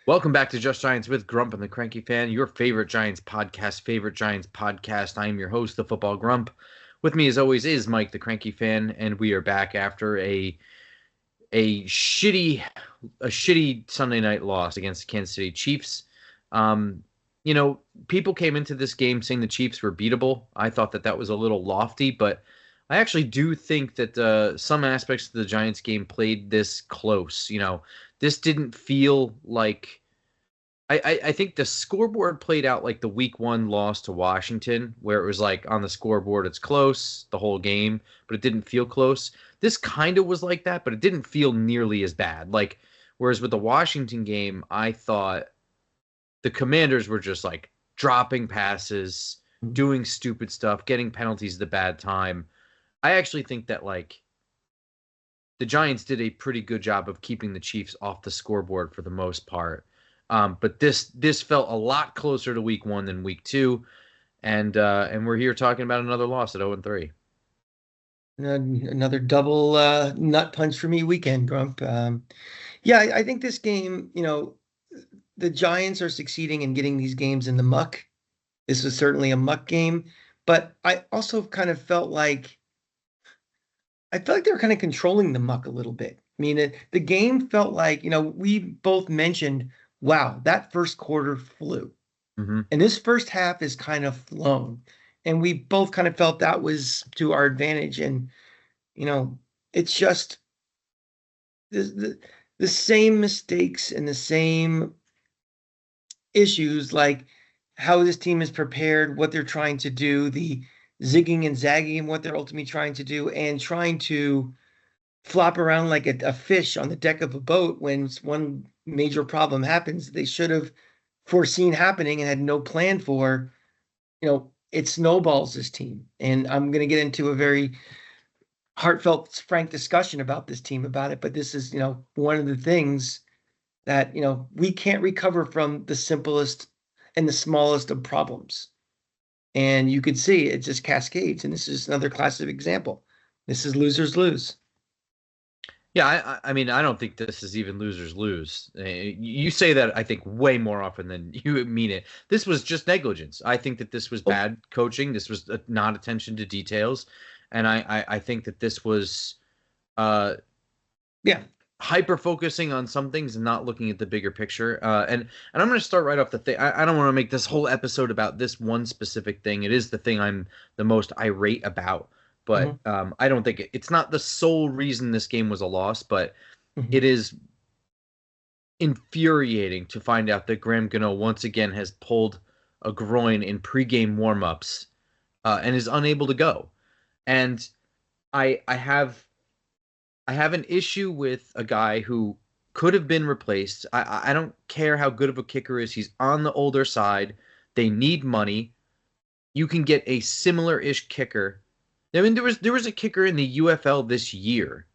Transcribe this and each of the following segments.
Welcome back to Just Giants with Grump and the Cranky Fan, your favorite Giants podcast. I am your host, the Football Grump. With me, as always, is Mike, the Cranky Fan, and we are back after a shitty Sunday night loss against the Kansas City Chiefs. Um, People came into this game saying the Chiefs were beatable. I thought that was a little lofty, but I actually do think that some aspects of the Giants game played this close. This didn't feel like I think the scoreboard played out like the week one loss to Washington, where it was like on the scoreboard it's close the whole game, but it didn't feel close. This kind of was like that, but it didn't feel nearly as bad. Whereas with the Washington game, I thought the Commanders were just like dropping passes, doing stupid stuff, getting penalties at the bad time. I actually think that the Giants did a pretty good job of keeping the Chiefs off the scoreboard for the most part. But this felt a lot closer to week one than week two, and we're here talking about another loss at 0-3. Another double nut punch for me weekend, Grump. I think this game, the Giants are succeeding in getting these games in the muck. This was certainly a muck game, but I also kind of felt like they were kind of controlling the muck a little bit. I mean, the game felt like, we both mentioned, wow, that first quarter flew. Mm-hmm. And this first half is kind of flown. And we both kind of felt that was to our advantage. And, it's just the same mistakes and the same issues, like how this team is prepared, what they're trying to do, the zigging and zagging, and what they're ultimately trying to do, and trying to flop around like a fish on the deck of a boat when one major problem happens they should have foreseen happening and had no plan for. It snowballs this team. And I'm going to get into a very heartfelt, frank discussion about this team about it. But this is, one of the things that, we can't recover from the simplest and the smallest of problems. And you could see it just cascades. And this is another classic example. This is losers lose. Yeah, I mean, I don't think this is even losers lose. You say that, I think, way more often than you mean it. This was just negligence. I think that this was bad coaching. This was not attention to details. And I think that this was hyper focusing on some things and not looking at the bigger picture. And I'm going to start right off the thing. I don't want to make this whole episode about this one specific thing. It is the thing I'm the most irate about. But I don't think it's not the sole reason this game was a loss, but it is infuriating to find out that Graham Gano once again has pulled a groin in pregame warmups and is unable to go. And I have an issue with a guy who could have been replaced. I don't care how good of a kicker is. He's on the older side. They need money. You can get a similar-ish kicker. I mean, there was a kicker in the UFL this year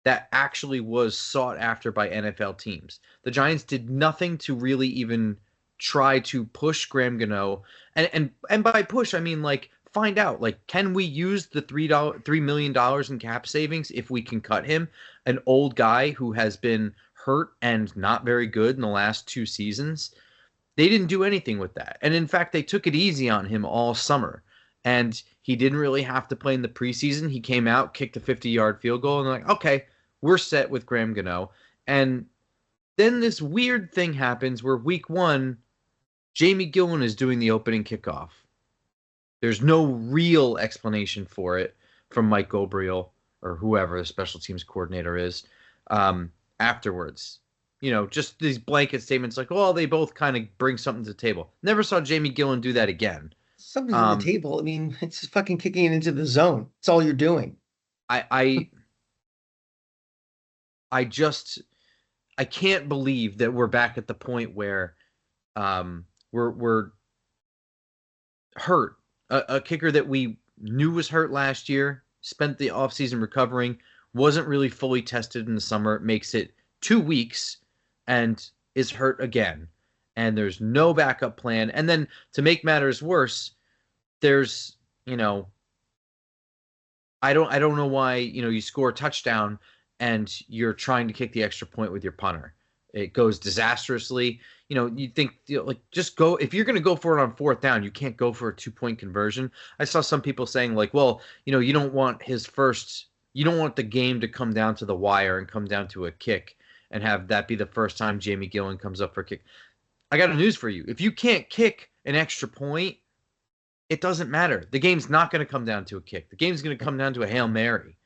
that actually was sought after by NFL teams. The Giants did nothing to really even try to push Graham Gano, and by push I mean find out, can we use the $3 million in cap savings if we can cut him, an old guy who has been hurt and not very good in the last 2 seasons. They didn't do anything with that, and in fact they took it easy on him all summer. And he didn't really have to play in the preseason. He came out, kicked a 50-yard field goal, and they're like, okay, we're set with Graham Gano. And then this weird thing happens where week one, Jamie Gillen is doing the opening kickoff. There's no real explanation for it from Mike Gobriel or whoever the special teams coordinator is afterwards. Just these blanket statements like, oh, they both kind of bring something to the table. Never saw Jamie Gillen do that again. Something's on the table. I mean, it's just fucking kicking it into the zone. That's all you're doing. I can't believe that we're back at the point where we're hurt. A kicker that we knew was hurt last year, spent the offseason recovering, wasn't really fully tested in the summer, makes it 2 weeks, and is hurt again. And there's no backup plan. And then to make matters worse, there's, I don't know why, you score a touchdown and you're trying to kick the extra point with your punter. it goes disastrously. You think, like, just go. If you're going to go for it on fourth down, you can't go for a 2-point conversion. I saw some people saying, like, well, you don't want you don't want the game to come down to the wire and come down to a kick and have that be the first time Jamie Gillen comes up for a kick. I got a news for you. If you can't kick an extra point, it doesn't matter. The game's not going to come down to a kick. The game's going to come down to a Hail Mary.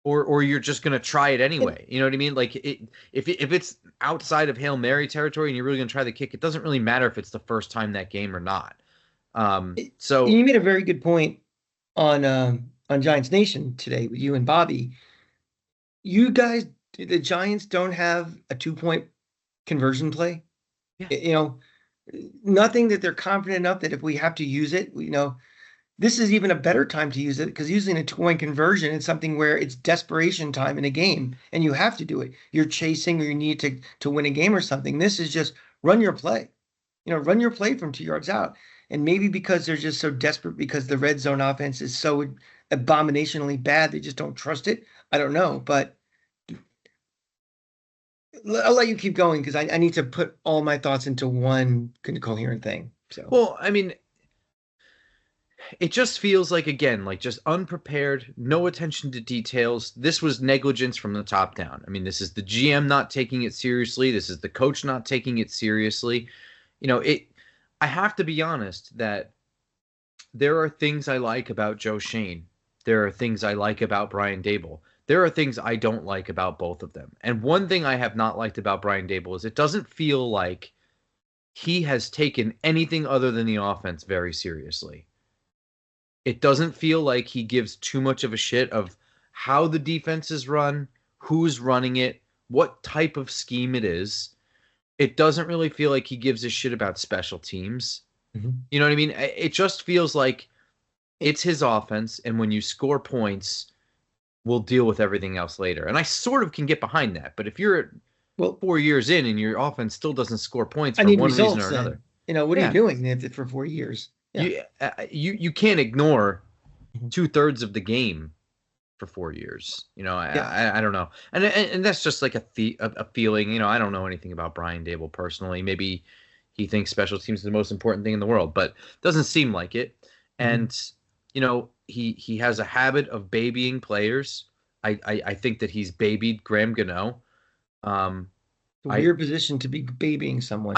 Or you're just gonna try it anyway. You know what I mean? Like if it's outside of Hail Mary territory and you're really gonna try the kick, it doesn't really matter if it's the first time that game or not. So You made a very good point on Giants Nation today with you and Bobby. You guys, the Giants don't have a 2-point conversion play. yeah, You know, nothing that they're confident enough that if we have to use it, this is even a better time to use it because using a 2-point conversion is something where it's desperation time in a game and you have to do it. You're chasing or you need to win a game or something. This is just run your play. Run your play from 2 yards out. And maybe because they're just so desperate because the red zone offense is so abominationally bad, they just don't trust it. I don't know, but I'll let you keep going because I need to put all my thoughts into one coherent thing. So, well, I mean, it just feels like, again, like just unprepared, no attention to details. This was negligence from the top down. I mean, this is the GM not taking it seriously. This is the coach not taking it seriously. I have to be honest that there are things I like about Joe Shane. There are things I like about Brian Dable. There are things I don't like about both of them. And one thing I have not liked about Brian Dable is it doesn't feel like he has taken anything other than the offense very seriously. It doesn't feel like he gives too much of a shit of how the defense is run, who's running it, what type of scheme it is. It doesn't really feel like he gives a shit about special teams. You know what I mean? It just feels like it's his offense, and when you score points, we'll deal with everything else later. And I sort of can get behind that. But if you're well, 4 years in and your offense still doesn't score points I for need one reason results or then. another, What are you yeah, doing for 4 years? Yeah. you can't ignore 2/3 of the game for 4 years. I don't know, and that's just like a feeling. I don't know anything about Brian Dable personally. Maybe he thinks special teams is the most important thing in the world, but doesn't seem like it. And he has a habit of babying players. I think that he's babied Graham Gano. It's a weird position to be babying someone.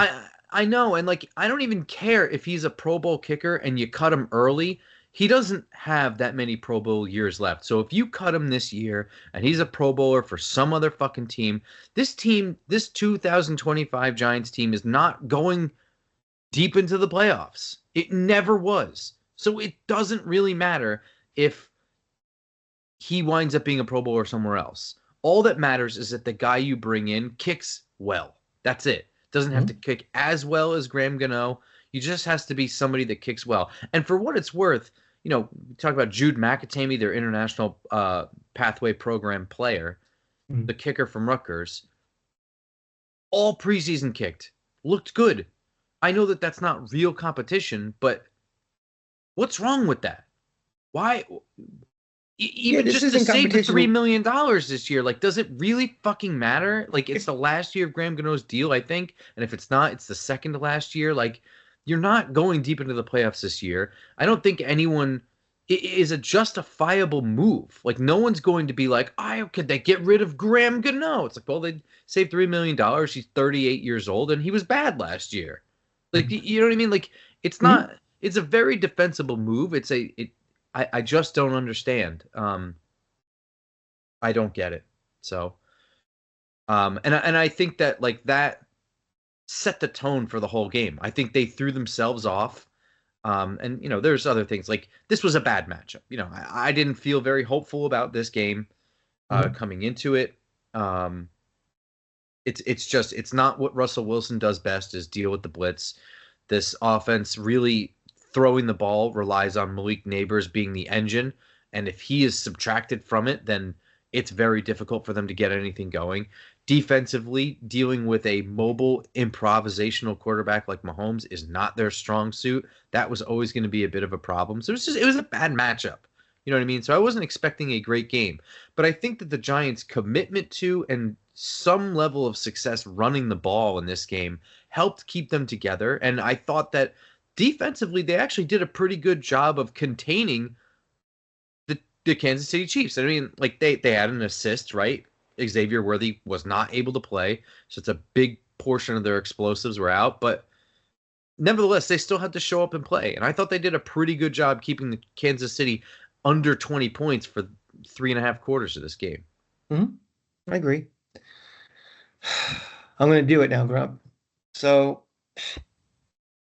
I know, and like I don't even care if he's a Pro Bowl kicker and you cut him early. He doesn't have that many Pro Bowl years left. So if you cut him this year and he's a Pro Bowler for some other fucking team, this 2025 Giants team is not going deep into the playoffs. It never was. So it doesn't really matter if he winds up being a Pro Bowler somewhere else. All that matters is that the guy you bring in kicks well. That's it. Doesn't have to kick as well as Graham Gano. He just has to be somebody that kicks well. And for what it's worth, we talk about Jude McAtamey, their international pathway program player, the kicker from Rutgers. All preseason kicked. Looked good. I know that that's not real competition, but what's wrong with that? Why? Even just to save the $3 million this year, like, does it really fucking matter? Like, it's the last year of Graham Gano's deal, I think, and if it's not, it's the second to last year. Like, you're not going deep into the playoffs this year. I don't think anyone is a justifiable move. Like, no one's going to be like, could they get rid of Graham Gano? It's like, well, they saved $3 million. He's 38 years old, and he was bad last year. Like, you know what I mean? Like, it's not. It's a very defensible move. I just don't understand. I don't get it. So, and I think that, like, that set the tone for the whole game. I think they threw themselves off. And there's other things, like, this was a bad matchup. I didn't feel very hopeful about this game coming into it. It's not what Russell Wilson does best, is deal with the blitz. This offense really throwing the ball relies on Malik Neighbors being the engine, and if he is subtracted from it, then it's very difficult for them to get anything going. Defensively, dealing with a mobile, improvisational quarterback like Mahomes is not their strong suit. That was always going to be a bit of a problem. So it was a bad matchup. You know what I mean? So I wasn't expecting a great game, but I think that the Giants' commitment to and some level of success running the ball in this game helped keep them together. And I thought that defensively, they actually did a pretty good job of containing the Kansas City Chiefs. I mean, like they had an assist, right? Xavier Worthy was not able to play, so it's a big portion of their explosives were out, but nevertheless, they still had to show up and play. And I thought they did a pretty good job keeping the Kansas City under 20 points for 3.5 quarters of this game. Mm-hmm. I agree. I'm going to do it now, Grump. So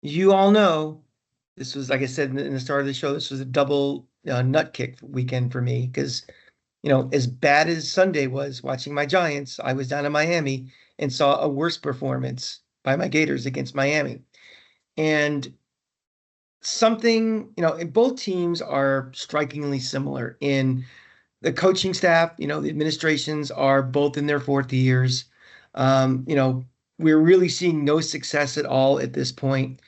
you all know this was, like I said in the start of the show, this was a double nut kick weekend for me because, as bad as Sunday was watching my Giants, I was down in Miami and saw a worse performance by my Gators against Miami. And something, both teams are strikingly similar in the coaching staff, the administrations are both in their fourth years. We're really seeing no success at all at this point.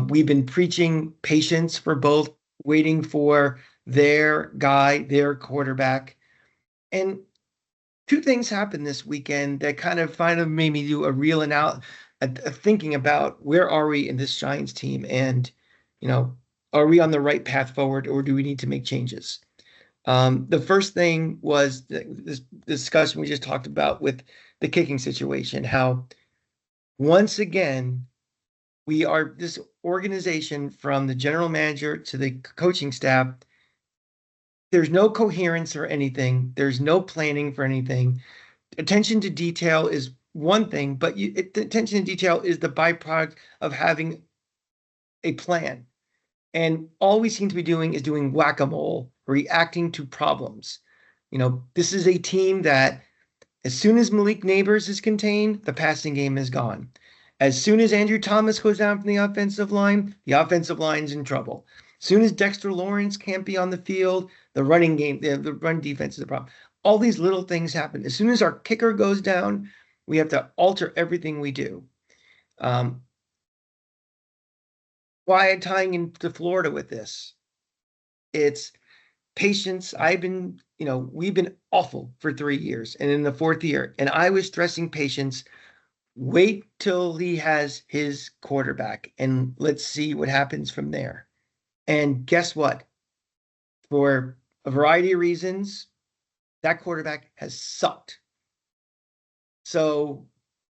We've been preaching patience for both, waiting for their guy, their quarterback. And two things happened this weekend that kind of made me do a real and out thinking about where are we in this Giants team, and are we on the right path forward, or do we need to make changes? The first thing was this discussion we just talked about with the kicking situation, how once again we are this organization from the general manager to the coaching staff. There's no coherence or anything. There's no planning for anything. Attention to detail is one thing, but attention to detail is the byproduct of having a plan. And all we seem to be doing is doing whack-a-mole, reacting to problems. This is a team that as soon as Malik Neighbors is contained, the passing game is gone. As soon as Andrew Thomas goes down from the offensive line's in trouble. As soon as Dexter Lawrence can't be on the field, the running game, the run defense is a problem. All these little things happen. As soon as our kicker goes down, we have to alter everything we do. Why I'm tying into Florida with this? It's patience. We've been awful for 3 years, and in the fourth year, and I was stressing patience. Wait till he has his quarterback, and let's see what happens from there. And guess what? For a variety of reasons, that quarterback has sucked. So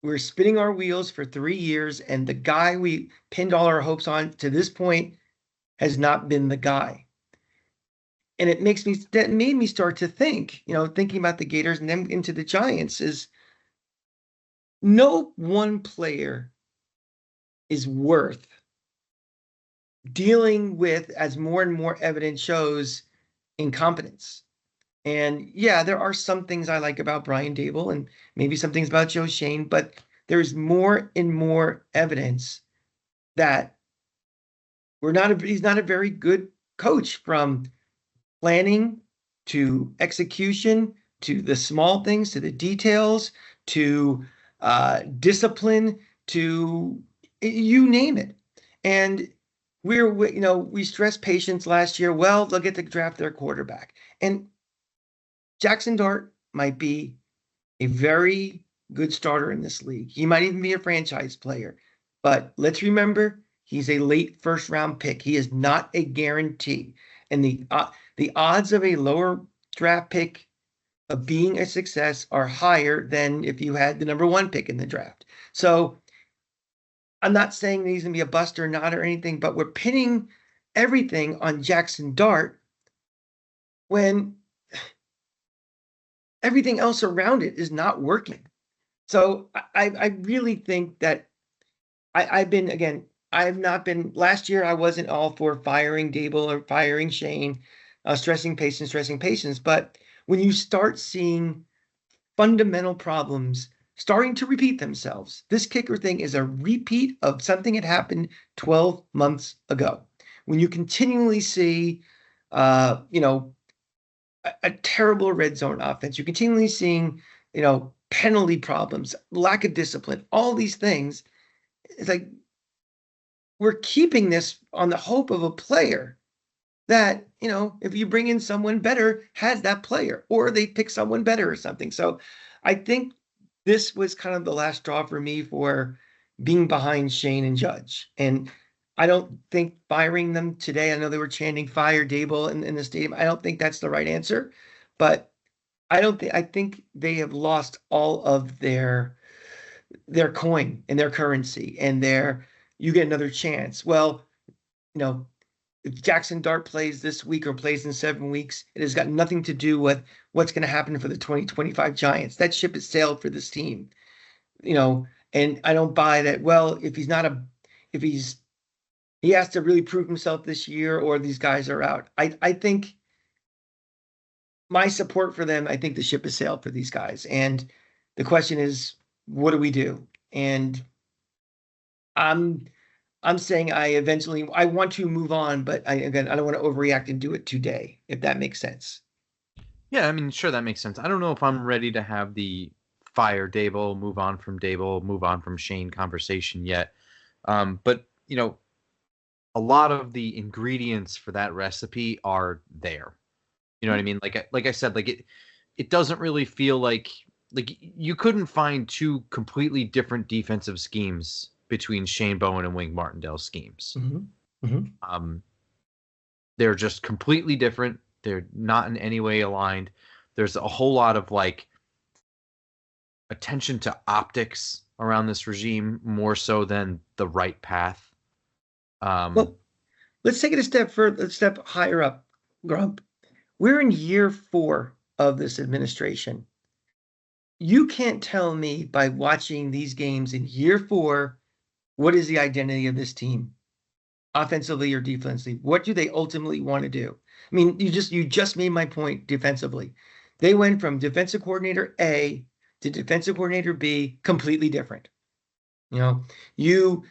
we're spinning our wheels for 3 years, and the guy we pinned all our hopes on to this point has not been the guy. And that made me start to think, thinking about the Gators and then into the Giants, is no one player is worth dealing with, as more and more evidence shows, incompetence. And yeah, there are some things I like about Brian Dable and maybe some things about Joe Shane, but there's more and more evidence that he's not a very good coach, from planning to execution to the small things to the details to discipline to you name it. And we stressed patience last year. Well, they'll get to draft their quarterback. And Jackson Dart might be a very good starter in this league. He might even be a franchise player. But let's remember, he's a late first round pick. He is not a guarantee. And the odds of a lower draft pick of being a success are higher than if you had the number one pick in the draft. So I'm not saying that he's going to be a bust or not or anything, but we're pinning everything on Jackson Dart when everything else around it is not working. So I really think that I've not been, last year I wasn't all for firing Dable or firing Shane, stressing patience. But when you start seeing fundamental problems starting to repeat themselves, this kicker thing is a repeat of something that happened 12 months ago. When you continually see, a terrible red zone offense, you're continually seeing, penalty problems, lack of discipline, all these things. It's like we're keeping this on the hope of a player that, if you bring in someone better, has that player, or they pick someone better or something. So I think this was kind of the last straw for me for being behind Shane and Judge. And I don't think firing them today, I know they were chanting fire Dable in the stadium. I don't think that's the right answer, but I think they have lost all of their coin and their currency and their you get another chance. Well, you know, if Jackson Dart plays this week or plays in 7 weeks, it has got nothing to do with what's going to happen for the 2025 Giants. That ship has sailed for this team, you know, and I don't buy that. Well, if he has to really prove himself this year or these guys are out. I think my support for them, I think the ship has sailed for these guys. And the question is, what do we do? And I'm I'm saying I want to move on, but I don't want to overreact and do it today, if that makes sense. Yeah, I mean, sure, that makes sense. I don't know if I'm ready to have the fire Dable, move on from Dable, move on from Shane conversation yet. But a lot of the ingredients for that recipe are there. You know what I mean? Like I said, it doesn't really feel like you couldn't find two completely different defensive schemes between Shane Bowen and Wink Martindale's schemes. Mm-hmm. Mm-hmm. They're just completely different. They're not in any way aligned. There's a whole lot of attention to optics around this regime more so than the right path. Well, let's take it a step further, a step higher up, Grump. We're in year 4 of this administration. You can't tell me by watching these games in year 4 what is the identity of this team, offensively or defensively. What do they ultimately want to do? I mean, you just made my point defensively. They went from defensive coordinator A to defensive coordinator B, completely different. You know, you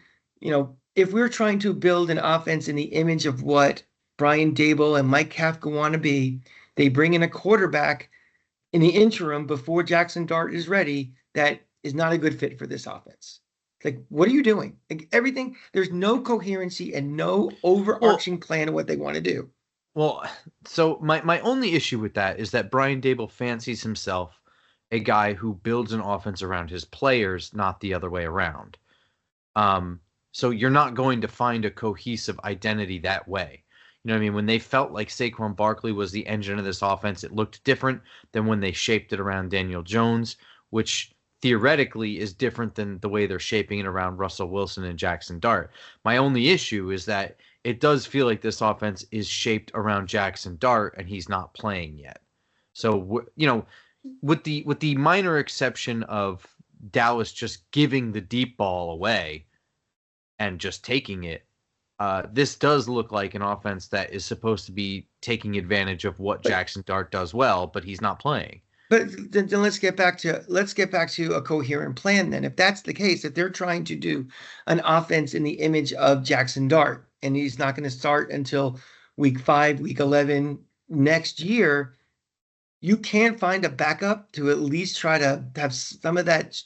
you know, if we're trying to build an offense in the image of what Brian Dable and Mike Kafka want to be, they bring in a quarterback in the interim before Jackson Dart is ready that is not a good fit for this offense. Like, what are you doing? Like, everything, there's no coherency and no overarching plan of what they want to do. Well, so my only issue with that is that Brian Dable fancies himself a guy who builds an offense around his players, not the other way around. So you're not going to find a cohesive identity that way. You know what I mean? When they felt like Saquon Barkley was the engine of this offense, it looked different than when they shaped it around Daniel Jones, which theoretically is different than the way they're shaping it around Russell Wilson and Jackson Dart. My only issue is that it does feel like this offense is shaped around Jackson Dart and he's not playing yet. So, with the minor exception of Dallas just giving the deep ball away and just taking it, this does look like an offense that is supposed to be taking advantage of what Jackson Dart does well, but he's not playing. But then let's get back to a coherent plan then. If that's the case, if they're trying to do an offense in the image of Jackson Dart, and he's not going to start until week 5, week 11 next year, you can't find a backup to at least try to have some of that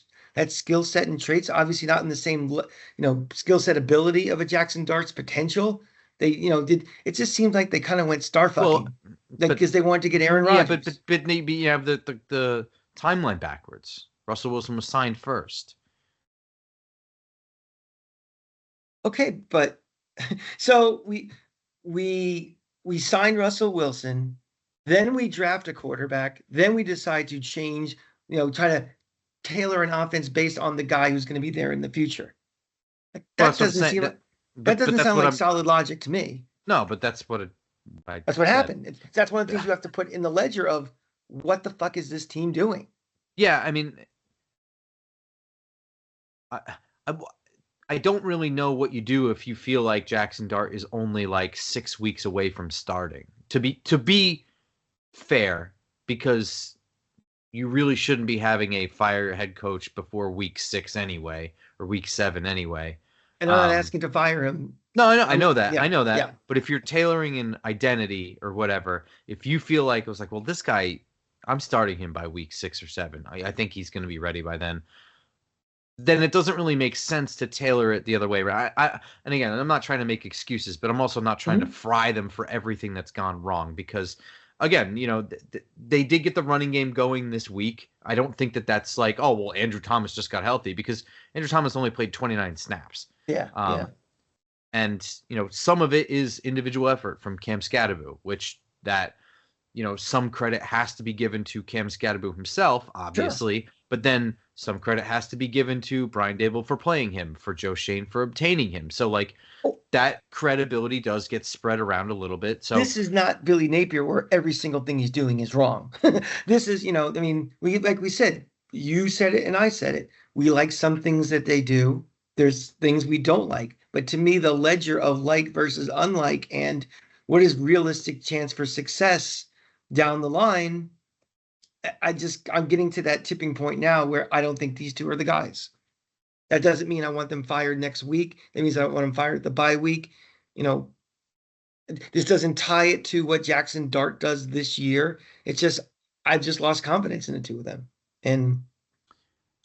skill set and traits. Obviously, not in the same skill set ability of a Jackson Dart's potential. They it just seemed like they kind of went star fucking, because they wanted to get Aaron Rodgers. Yeah, but maybe you have the timeline backwards. Russell Wilson was signed first. Okay, but so we signed Russell Wilson, then we draft a quarterback, then we decide to change, try to tailor an offense based on the guy who's going to be there in the future. That doesn't seem like that doesn't sound like solid logic to me. No, but that's what that's what happened. That's one of the things you have to put in the ledger of what the fuck is this team doing? Yeah, I mean, I don't really know what you do if you feel like Jackson Dart is only like 6 weeks away from starting. To be fair, because you really shouldn't be having a fire head coach before week 6 anyway, or week 7 anyway. And I'm not asking to fire him. No, I know that. Yeah, I know that. Yeah. But if you're tailoring an identity or whatever, if you feel like it was like, well, this guy, I'm starting him by week 6 or 7. I think he's going to be ready by then. Then it doesn't really make sense to tailor it the other way. And again, I'm not trying to make excuses, but I'm also not trying to fry them for everything that's gone wrong, because again, they did get the running game going this week. I don't think that that's like, oh, well, Andrew Thomas just got healthy, because Andrew Thomas only played 29 snaps. Yeah, yeah. Um, and, some of it is individual effort from Cam Scadaboo, which that, some credit has to be given to Cam Scadaboo himself, Sure. obviously, but then some credit has to be given to Brian Dable for playing him, for Joe Shane for obtaining him. So, like, Oh, that credibility does get spread around a little bit. So, this is not Billy Napier where every single thing he's doing is wrong. This is, I mean, like we said, you said it and I said it. We like some things that they do. There's things we don't like. But to me, the ledger of like versus unlike and what is realistic chance for success down the line, I'm getting to that tipping point now where I don't think these two are the guys. That doesn't mean I want them fired next week. That means I don't want them fired at the bye week. You know, this doesn't tie it to what Jackson Dart does this year. It's just I've just lost confidence in the two of them. And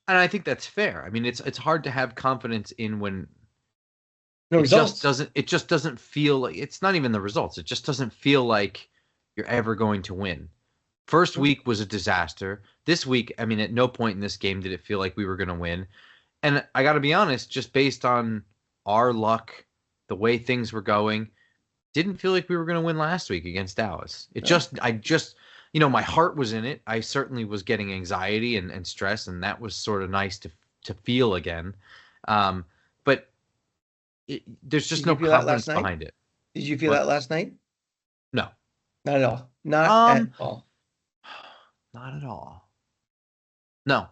and I think that's fair. I mean, it's hard to have confidence in when no results. it just doesn't feel like, it's not even the results. It just doesn't feel like you're ever going to win. First week was a disaster. This week, I mean, at no point in this game did it feel like we were going to win. And I got to be honest, just based on our luck, the way things were going, didn't feel like we were going to win last week against Dallas. I just, my heart was in it. I certainly was getting anxiety and stress, and that was sort of nice to feel again. But there's just Did you no feel that last confidence night? behind it. Did you feel But that last night? no, Not at all. Not at um, all. not at all. No,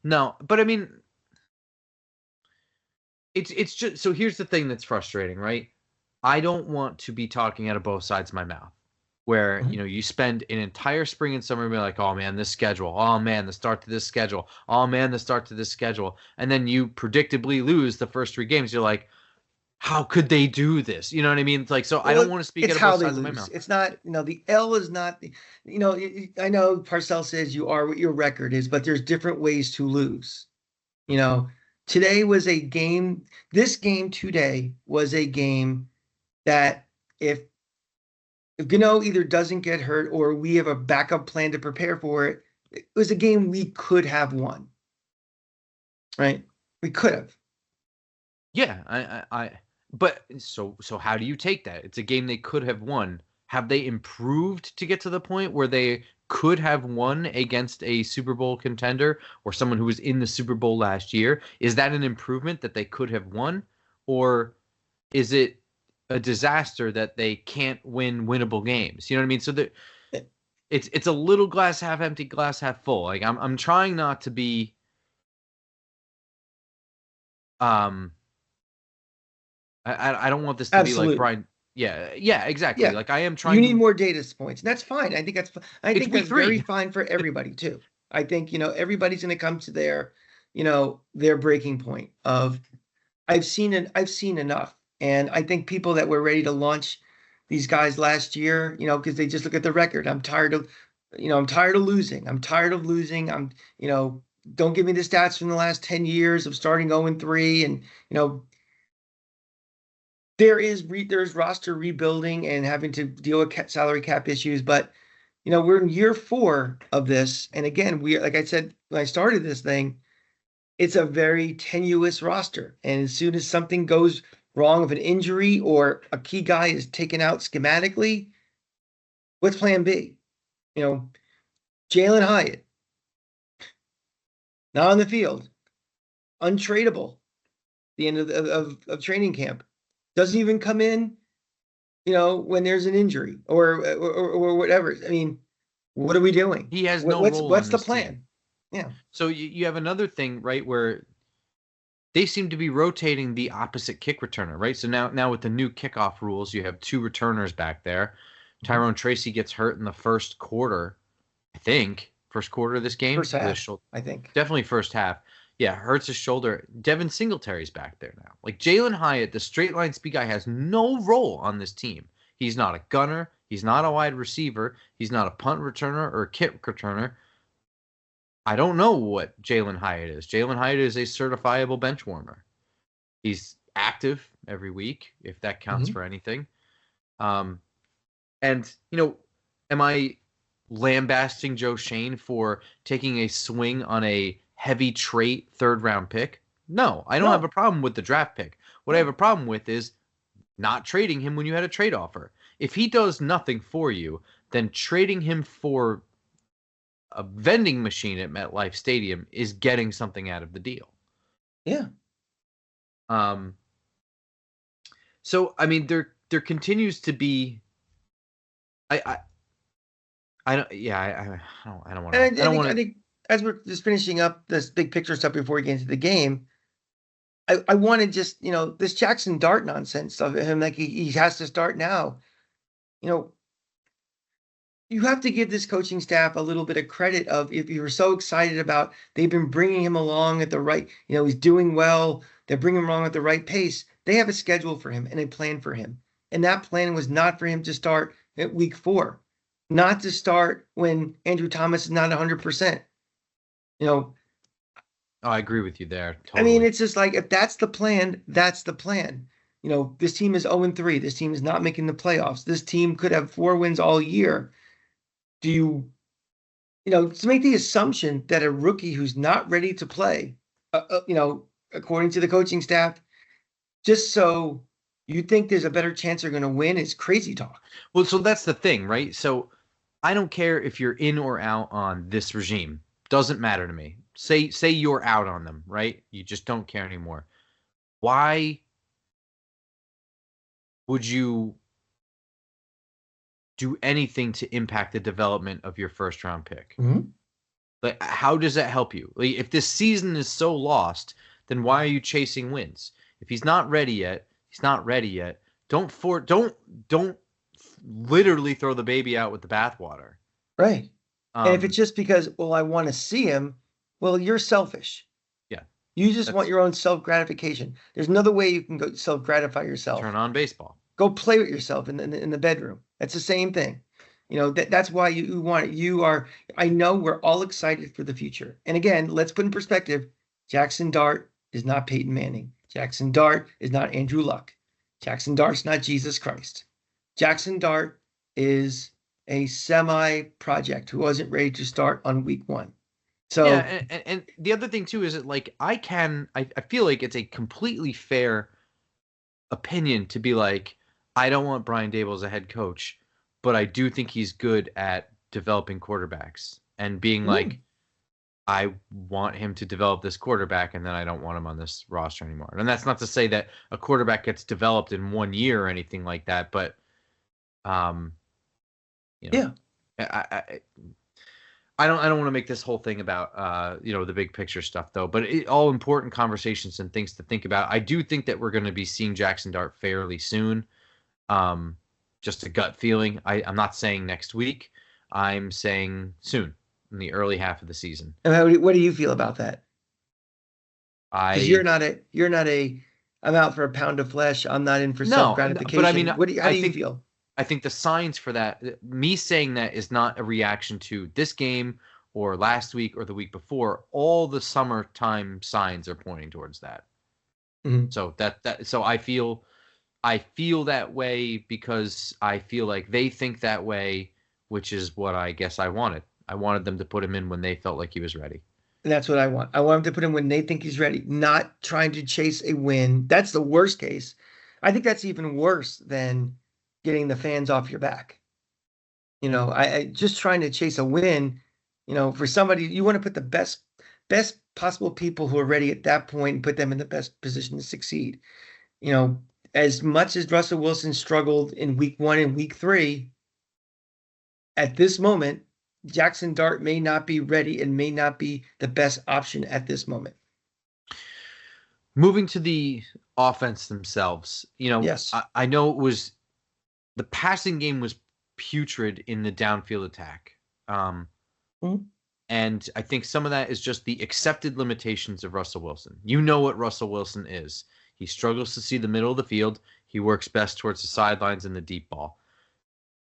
no. But I mean, it's just, so here's the thing that's frustrating, right? I don't want to be talking out of both sides of my mouth. Where, Mhm. you spend an entire spring and summer being like, oh man, this schedule, oh man, the start to this schedule, oh man, the start to this schedule, and then you predictably lose the first 3 games. You're like, how could they do this? You know what I mean? It's like, so I don't Well, want to speak it's out of both how they sides of my lose. mouth. It's not, the L is not, I know Parcells says you are what your record is, but there's different ways to lose. You know, today was a game. This game today was a game that if Gano either doesn't get hurt or we have a backup plan to prepare for it, it was a game we could have won. Right? We could have. Yeah, but so how do you take that? It's a game they could have won. Have they improved to get to the point where they could have won against a Super Bowl contender or someone who was in the Super Bowl last year? Is that an improvement that they could have won? Or is it a disaster that they can't win winnable games? You know what I mean? So that it's a little glass half empty, glass half full. Like, I'm trying not to be um I don't want this to be like Absolutely. Brian. Yeah, yeah, exactly. Yeah. Like, I am You trying need to. more data points. And that's fine. I It's think week that's very three. fine for everybody too. I think, everybody's going to come to their breaking point of I've seen enough. And I think people that were ready to launch these guys last year, because they just look at the record. I'm tired of losing. I'm tired of losing. Don't give me the stats from the last 10 years of starting 0-3. And, there's roster rebuilding and having to deal with salary cap issues, but we're in year 4 of this. And again, like I said, when I started this thing, it's a very tenuous roster. And as soon as something goes wrong of an injury or a key guy is taken out schematically, what's plan B? You know, Jalen Hyatt, not on the field, untradeable, the end of training camp. Doesn't even come in, when there's an injury or whatever. I mean, what are we doing? He has What, no what's role what's on the this team. plan? Yeah. So you have another thing, right, where they seem to be rotating the opposite kick returner, right? So now with the new kickoff rules, you have 2 returners back there. Mhm. Tyrone Tracy gets hurt in the first quarter, I think. First quarter of this game First with his half, shoulder. I think. Definitely first half. Yeah, hurts his shoulder. Devin Singletary's back there now. Like, Jalen Hyatt, the straight line speed guy, has no role on this team. He's not a gunner. He's not a wide receiver. He's not a punt returner or a kick returner. I don't know what Jalen Hyatt is. Jalen Hyatt is a certifiable bench warmer. He's active every week, if that counts Mhm. for anything. Um, and Am I lambasting Joe Shane for taking a swing on a heavy trait third round pick? No, I don't have a No, problem with the draft pick. What I have no. a problem with is not trading him when you had a trade offer. If he does nothing for you, then trading him for a vending machine at MetLife Stadium is getting something out of the deal. Yeah. Um, so I mean, there continues to be. I I don't. Yeah, I don't want And to. I I don't think want I to. think as we're just finishing up this big picture stuff before we get into the game, I want to just, this Jackson Dart nonsense of him, like he has to start now. You know, you have to give this coaching staff a little bit of credit of if you were so excited about they've been bringing him along at the right, he's doing well. They're bringing him along at the right pace. They have a schedule for him and a plan for him. And that plan was not for him to start at week 4, not to start when Andrew Thomas is not 100%. You know, Oh, I agree with you there I mean, totally. it's just like if that's the plan, that's the plan. This team is 0-3. This team is not making the playoffs. This team could have 4 wins all year. Do you to make the assumption that a rookie who's not ready to play, according to the coaching staff, just so you think there's a better chance they're going to win is crazy talk. Well, so that's the thing, right? So I don't care if you're in or out on this regime. Doesn't matter to me. Say you're out on them, right? You just don't care anymore. Why would you do anything to impact the development of your first round pick? Mhm. Like, how does that help you? Like, if this season is so lost, then why are you chasing wins? If he's not ready yet, he's not ready yet. Don't literally throw the baby out with the bathwater. Right. And if it's Um, just because, well, I want to see him, well, you're selfish. yeah, You just want that's your own self gratification. There's another way you can go self gratify turn yourself. on baseball. Go play with yourself in the bedroom. That's the same thing. That's why you want it. You are. I know we're all excited for the future. And again, let's put in perspective. Jackson Dart is not Peyton Manning. Jackson Dart is not Andrew Luck. Jackson Dart's not Jesus Christ. Jackson Dart is a semi project who wasn't ready to start on week 1. Yeah, So, and the other thing too is that like I feel like it's a completely fair opinion to be like, I don't want Brian Dable as a head coach, but I do think he's good at developing quarterbacks and being mm, like, I want him to develop this quarterback, and then I don't want him on this roster anymore. And that's not to say that a quarterback gets developed in 1 year or anything like that, but um, you know, yeah, I I don't want to make this whole thing about the big picture stuff though, but all important conversations and things to think about. I do think that we're going to be seeing Jackson Dart fairly soon. Um, just a gut feeling. I'm not saying next week. I'm saying soon in the early half of the season. and what do you feel about that? Because I you're not a I'm out for a pound of flesh. I'm not in for self no, but I mean, gratification. How I do you think feel? I think the signs for that, me saying that is not a reaction to this game or last week or the week before. All the summertime signs are pointing towards that. Mhm. So so I feel that way because I feel like they think that way, which is what I guess I wanted. I wanted them to put him in when they felt like he was ready. And that's what I want. I want him to put him when they think he's ready, not trying to chase a win. That's the worst case. I think that's even worse than getting the fans off your back. I just trying to chase a win. For somebody you want to put the best possible people who are ready at that point and put them in the best position to succeed. You know, as much as Russell Wilson struggled in week 1 and week 3, at this moment, Jackson Dart may not be ready and may not be the best option at this moment. Moving to the offense themselves, Yes. I know it was the passing game was putrid in the downfield attack. Um, Mhm. and I think some of that is just the accepted limitations of Russell Wilson. You know what Russell Wilson is. He struggles to see the middle of the field. He works best towards the sidelines and the deep ball.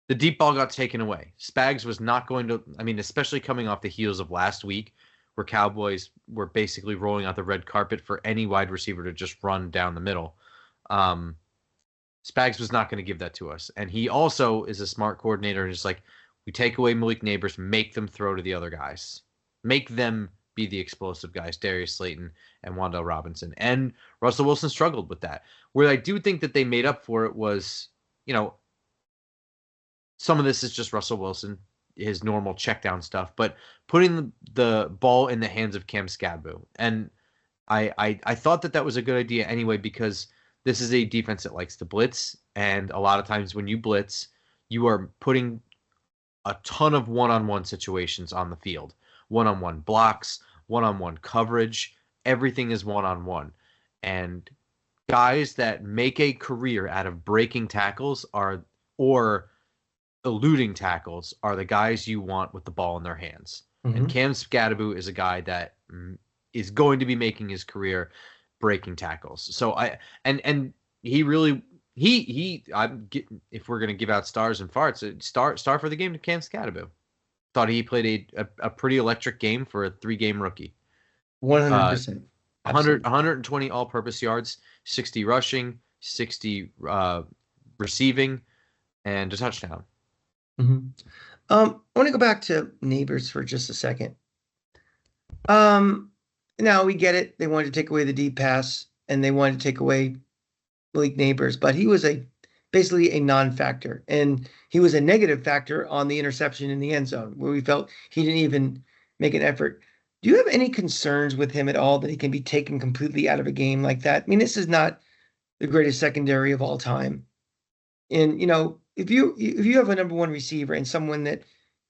The deep ball got taken away. Spags was not going to, I mean, especially coming off the heels of last week, where Cowboys were basically rolling out the red carpet for any wide receiver to just run down the middle. Spags was not going to give that to us. And he also is a smart coordinator and is like, You take away Malik Neighbors, make them throw to the other guys. Make them be the explosive guys, Darius Slayton and Wan'Dale Robinson. And Russell Wilson struggled with that. Where I do think that they made up for it was, some of this is just Russell Wilson, his normal check down stuff, but putting the ball in the hands of Cam Scadaboo. And I thought that was a good idea anyway, because this is a defense that likes to blitz. And a lot of times when you blitz, you are putting a ton of one-on-one situations on the field. One-on-one blocks, one-on-one coverage. Everything is one-on-one. And guys that make a career out of breaking tackles or eluding tackles are the guys you want with the ball in their hands. Mm-hmm. And Cam Scadaboo is a guy that is going to be making his career breaking tackles. So he really if we're gonna give out stars and farts, star for the game to Cam Scadaboo. Thought he played a pretty electric game for a 3-game rookie. 100%. 120 all-purpose yards, 60 rushing, 60 receiving, and a touchdown. Mm-hmm. I want to go back to Neighbors for just a second. Now we get it. They wanted to take away the deep pass, and they wanted to take away Malik Neighbors, but he was basically a non-factor, and he was a negative factor on the interception in the end zone, where we felt he didn't even make an effort. Do you have any concerns with him at all that he can be taken completely out of a game like that? I mean, this is not the greatest secondary of all time. And, if you have a number one receiver and someone that,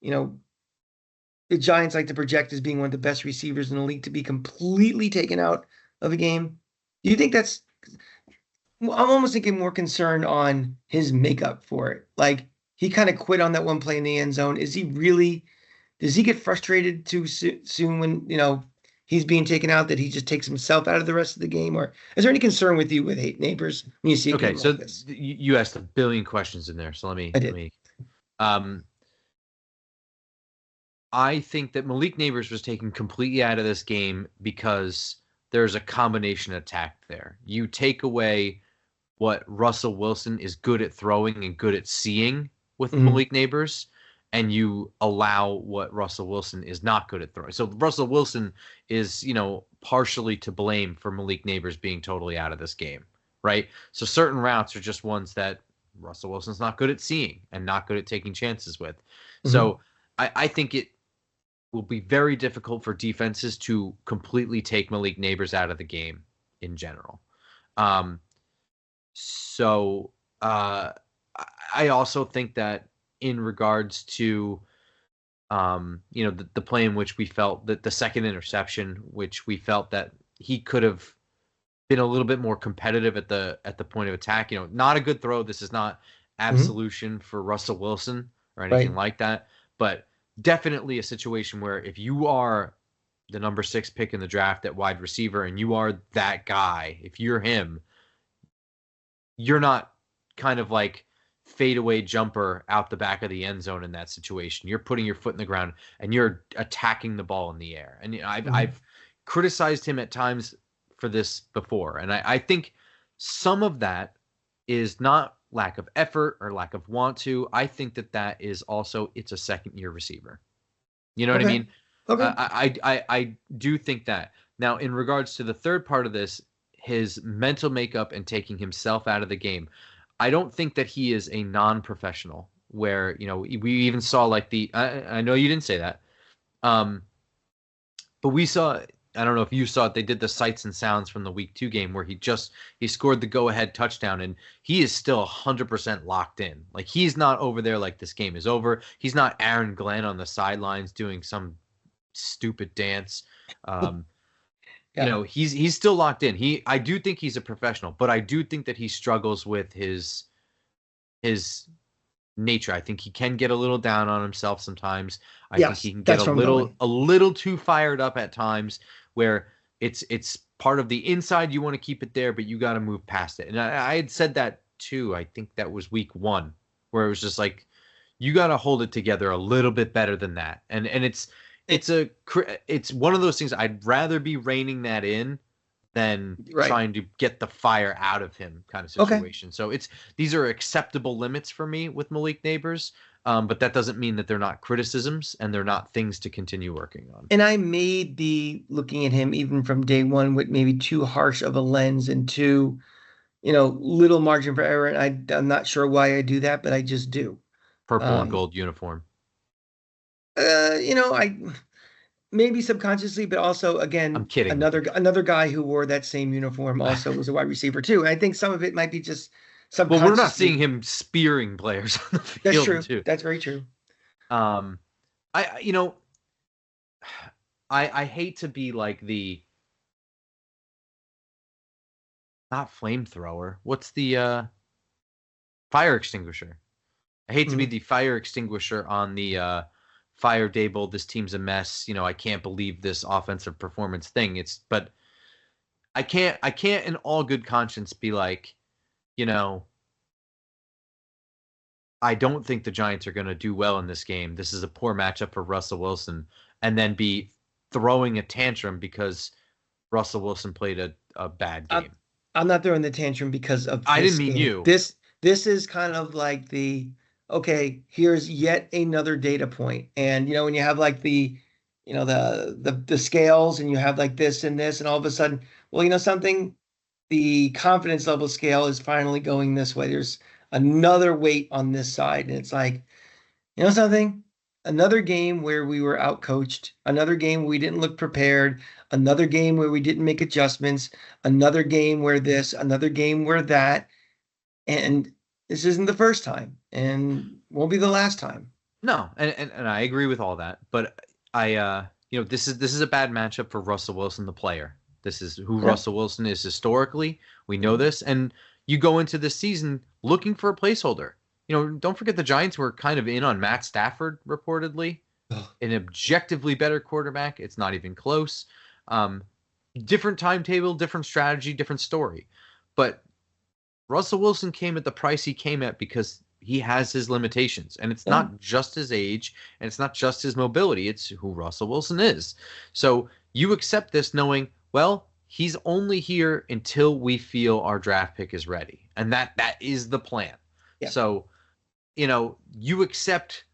the Giants like to project as being one of the best receivers in the league, to be completely taken out of a game, do you think that's... I'm almost thinking more concerned on his makeup for it. Like, he kind of quit on that one play in the end zone. Does he get frustrated too soon when, he's being taken out, that he just takes himself out of the rest of the game? Or is there any concern with you with Neighbors when you see a game like this? You asked a billion questions in there. So I think that Malik Neighbors was taken completely out of this game because there's a combination attack there. You take away what Russell Wilson is good at throwing and good at seeing with Malik Neighbors, and you allow what Russell Wilson is not good at throwing. So Russell Wilson is, partially to blame for Malik Neighbors being totally out of this game, right? So certain routes are just ones that Russell Wilson's not good at seeing and not good at taking chances with. So I think it will be very difficult for defenses to completely take Malik Neighbors out of the game in general. I also think that in regards to, the play in which we felt that the second interception, which we felt that he could have been a little bit more competitive at the point of attack. Not a good throw. This is not absolution for Russell Wilson or anything like that, but definitely a situation where if you are the number 6 pick in the draft at wide receiver and you are that guy, if you're him, you're not kind of like fadeaway jumper out the back of the end zone in that situation. You're putting your foot in the ground and you're attacking the ball in the air. And I've criticized him at times for this before. And I think some of that is not lack of effort or lack of want to. I think that is also, it's a second-year receiver. You know what I mean? Okay. I do think that. Now, in regards to the third part of this, his mental makeup and taking himself out of the game, I don't think that he is a non-professional where, we even saw like I know you didn't say that. But we saw, I don't know if you saw it, they did the sights and sounds from the week 2 game where he scored the go-ahead touchdown, and he is still 100% locked in. Like, he's not over there like this game is over. He's not Aaron Glenn on the sidelines doing some stupid dance. He's still locked in. I do think he's a professional, but I do think that he struggles with his nature. I think he can get a little down on himself sometimes. I think he can get a little too fired up at times, where it's part of the inside. You want to keep it there, but you got to move past it. And I had said that too. I think that was week 1, where it was just like, you got to hold it together a little bit better than that. And it's one of those things. I'd rather be reining that in than trying to get the fire out of him kind of situation. Okay. So these are acceptable limits for me with Malik Neighbors. But that doesn't mean that they're not criticisms and they're not things to continue working on. And I may be looking at him even from day one with maybe too harsh of a lens and too, little margin for error. And I'm not sure why I do that, but I just do. Purple and Um, gold uniform. I maybe subconsciously, but also I'm again, kidding. another guy who wore that same uniform also was a wide receiver too. And I think some of it might be just Well, we're not seeing subconsciously. him spearing players on the That's field true. too. That's very true. Um, I you know I hate to be like the not flamethrower. What's the fire extinguisher? I hate to be Mhm. the fire extinguisher on the fire Dable. This team's a mess. I can't believe this offensive performance thing. But I can't in all good conscience be like, you know, I don't think the Giants are going to do well in this game. This is a poor matchup for Russell Wilson, and then be throwing a tantrum because Russell Wilson played a bad I'm, game. I'm not throwing the tantrum because of I didn't this mean game. you. This is kind of like okay, here's yet another data point. And when you have like the scales and you have like this and this, and all of a sudden, well, something, the confidence level scale is finally going this way. There's another weight on this side, and it's like, something? Another game where we were outcoached, another game where we didn't look prepared, another game where we didn't make adjustments, another game where this, another game where that. And this isn't the first time and won't be the last time. No, and I agree with all that, but this is a bad matchup for Russell Wilson, the player. This is who Yeah. Russell Wilson is historically. We know this, and you go into this season looking for a placeholder. Don't forget the Giants were kind of in on Matt Stafford reportedly, Ugh. an objectively better quarterback. It's not even close. Um, Different timetable, different strategy, different story, but Russell Wilson came at the price he came at because he has his limitations. And it's Yeah. not just his age and it's not just his mobility, it's who Russell Wilson is. So you accept this knowing, well, he's only here until we feel our draft pick is ready. And that is the plan. Yeah. So, you accept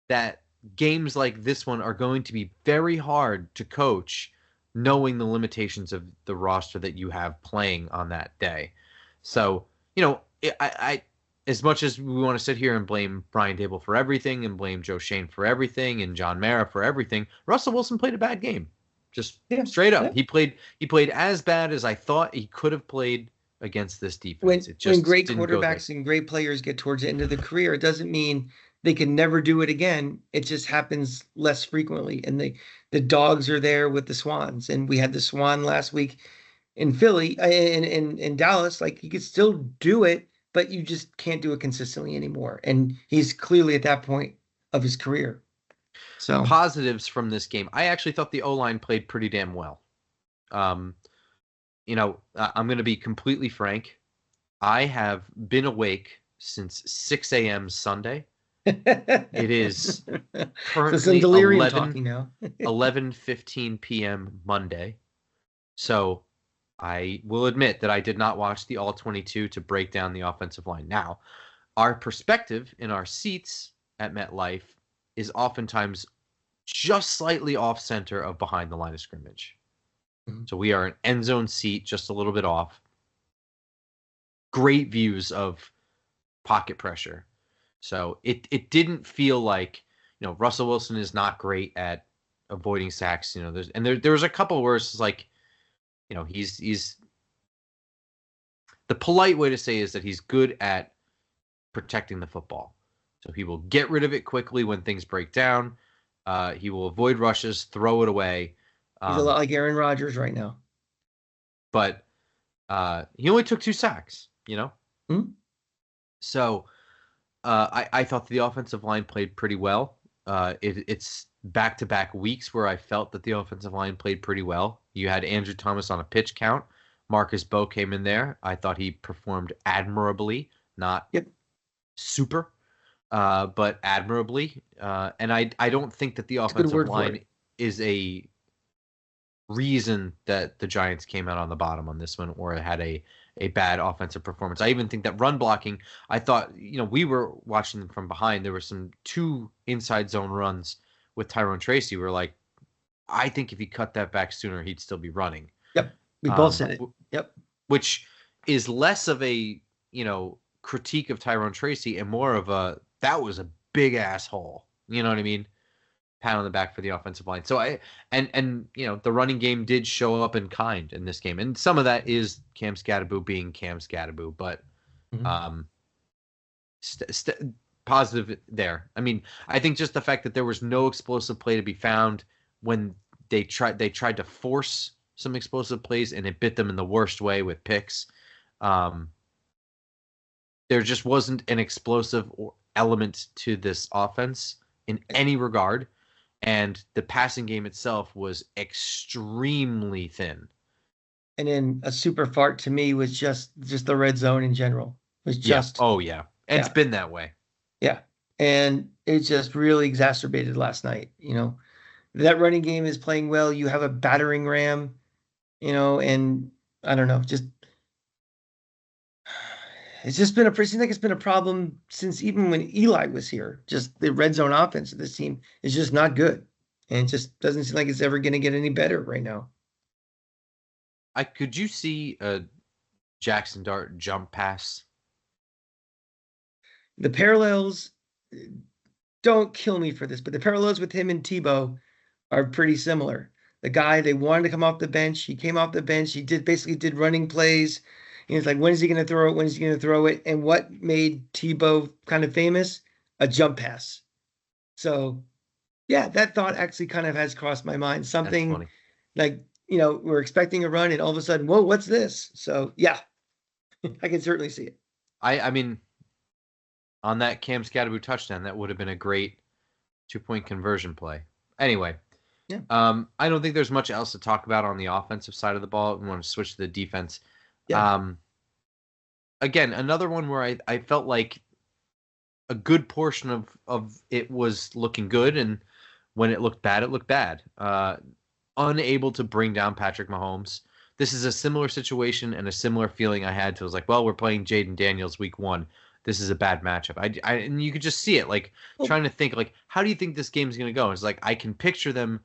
that games like this one are going to be very hard to coach knowing the limitations of the roster that you have playing on that day. So, I as much as we want to sit here and blame Brian Dable for everything and blame Joe Shane for everything and John Mara for everything, Russell Wilson played a bad game. Just Yeah. straight up. Yeah. He played as bad as I thought he could have played against this defense. It When just great didn't go there. quarterbacks and great players get towards the end of their career, it doesn't mean they can never do it again. It just happens less frequently. And the dogs are there with the Swans. And we had the Swan last week in Philly, in Dallas. Like, he could still do it, but you just can't do it consistently anymore. And he's clearly at that point of his career. So Positives from this game. I actually thought the O-line played pretty damn well. Um, I'm going to be completely frank. I have been awake since 6 a.m. Sunday. It is so some currently delirium talking now. 11:15 p.m. Monday. So I will admit that I did not watch the All 22 to break down the offensive line. Now, our perspective in our seats at MetLife is oftentimes just slightly off center of behind the line of scrimmage. Mhm. So we are an end zone seat just a little bit off. Great views of pocket pressure. So it didn't feel like, Russell Wilson is not great at avoiding sacks. There was a couple where it's like, he's the polite way to say is that he's good at protecting the football. So he will get rid of it quickly when things break down. He will avoid rushes, throw it away. He's a lot Um, like Aaron Rodgers right now. but he only took 2 sacks. Hmm? So I thought the offensive line played pretty well. It's back-to-back weeks where I felt that the offensive line played pretty well. You had Andrew Thomas on a pitch count. Marcus Bowe came in there. I thought he performed admirably, not Yep. super, but admirably. And I don't think that the It's a good offensive word for line it. is a reason that the Giants came out on the bottom on this one or had a bad offensive performance. I even think that run blocking, I thought, we were watching them from behind. There were some 2 inside zone runs with Tyrone Tracy. We were like, I think if he cut that back sooner, he'd still be running. Yep. We both Um, said it. Yep. which is less of a, critique of Tyrone Tracy and more of that was a big asshole. You know what I mean? Pat on the back for the offensive line. So and the running game did show up in kind in this game, and some of that is Cam Scatterboo being Cam Scatterboo, but Mm-hmm. um, positive there. I mean, I think just the fact that there was no explosive play to be found when they tried to force some explosive plays and it bit them in the worst way with picks. Um, there just wasn't an explosive element to this offense in any regard. And the passing game itself was extremely thin. And then a super fart to me was just the red zone in general. Was Yeah. just Oh, yeah. And it's yeah, been that way. yeah. And it just really exacerbated last night. That running game is playing well. You have a battering ram, and I don't know, just it's just been it seems like it's been a problem since even when Eli was here. Just the red zone offense of this team is just not good. And it just doesn't seem like it's ever going to get any better right now. Could you see a Jackson Dart jump pass? The parallels, don't kill me for this, but the parallels with him and Tebow are pretty similar. The guy, they wanted to come off the bench. He came off the bench. He basically did running plays. He was like, when is he going to throw it? When is he going to throw it? And what made Tebow kind of famous? A jump pass. So, yeah, that thought actually kind of has crossed my mind. That's Something funny. like, we're expecting a run and all of a sudden, whoa, what's this? So, yeah, I can certainly see it. I mean, on that Cam Scatterboo touchdown, that would have been a great 2-point conversion play. Anyway, Yeah. I don't think there's much else to talk about on the offensive side of the ball. We want to switch to the defense. Yeah. Again, another one where I felt like a good portion of it was looking good, and when it looked bad, it looked bad. Unable to bring down Patrick Mahomes. This is a similar situation and a similar feeling I had to. I was like, well, we're playing Jaden Daniels week 1. This is a bad matchup. And you could just see it, like Well, trying to think, like, how do you think this game's going to go? It's like I can picture them,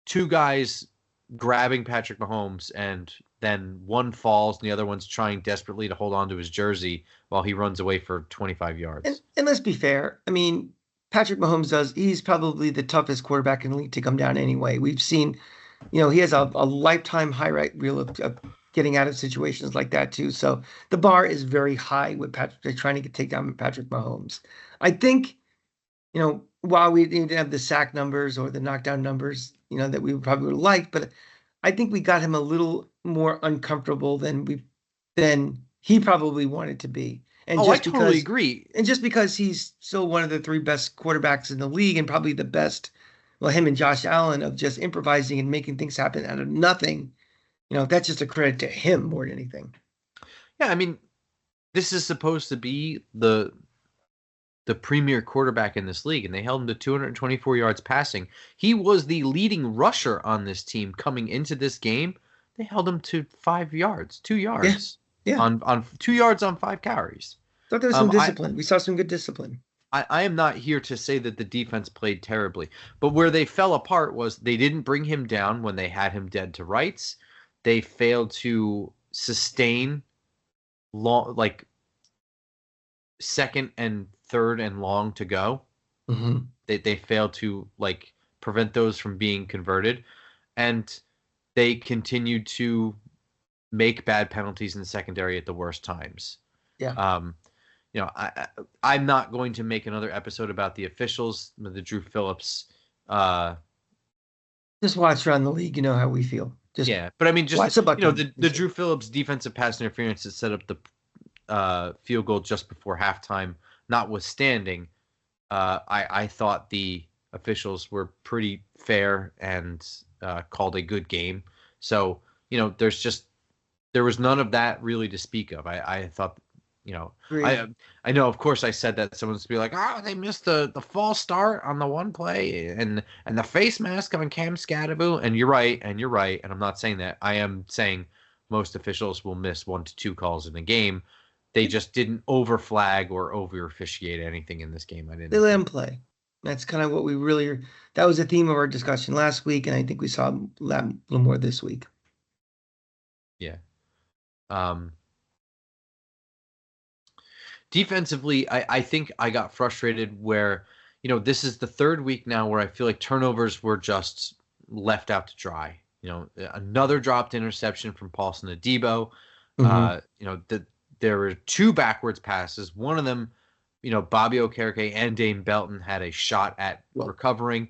2 guys grabbing Patrick Mahomes, and then one falls and the other one's trying desperately to hold on to his jersey while he runs away for 25 and, yards. and let's be fair. I mean, Patrick Mahomes he's probably the toughest quarterback in the league to come down anyway. We've seen, he has a lifetime highlight reel of getting out of situations like that too. So the bar is very high with Patrick. They're trying to take down Patrick Mahomes. I think, while we didn't have the sack numbers or the knockdown numbers, that we probably would have liked, but I think we got him a little more uncomfortable than he probably wanted to be. And Oh, I just totally because agree. and just because he's still one of the 3 best quarterbacks in the league and probably the best, well, him and Josh Allen of just improvising and making things happen out of nothing, that's just a credit to him more than anything. Yeah, I mean, this is supposed to be the premier quarterback in this league, and they held him to 224 yards passing. He was the leading rusher on this team coming into this game. They held him to 5 yards, 2 Yeah. yards Yeah. on 2 yards on 5 carries. Thought there was some discipline. We saw some good discipline. I am not here to say that the defense played terribly, but where they fell apart was they didn't bring him down when they had him dead to rights. They failed to sustain long, like second and third and long to go. Mm-hmm. They failed to like prevent those from being converted, and they continued to make bad penalties in the secondary at the worst times. Yeah. I'm not going to make another episode about the officials, the Drew Phillips. Just watch around the league. You know how we feel. Just Yeah, but I mean, just watch the buck. the Drew Phillips defensive pass interference that set up the field goal just before halftime. Notwithstanding, I thought the officials were pretty fair and called a good game. So there was none of that really to speak of. I thought You know, Agreed. I know, of course, I said that someone's be like, oh, they missed the false start on the one play and the face mask on Cam Scadaboo, and you're right, and I'm not saying that. I am saying most officials will miss 1 to 2 calls in the game. They just didn't over flag or over officiate anything in this game. I They didn't let him think. play. That's kind of what we really, that was the theme of our discussion last week, and I think we saw that a little more this week. Yeah. Um, Defensively, I think I got frustrated where, this is the third week now where I feel like turnovers were just left out to dry. Another dropped interception from Paulson Adebo. Hmm. There were 2 backwards passes. One of them, Bobby Okereke and Dane Belton had a shot at Well, recovering.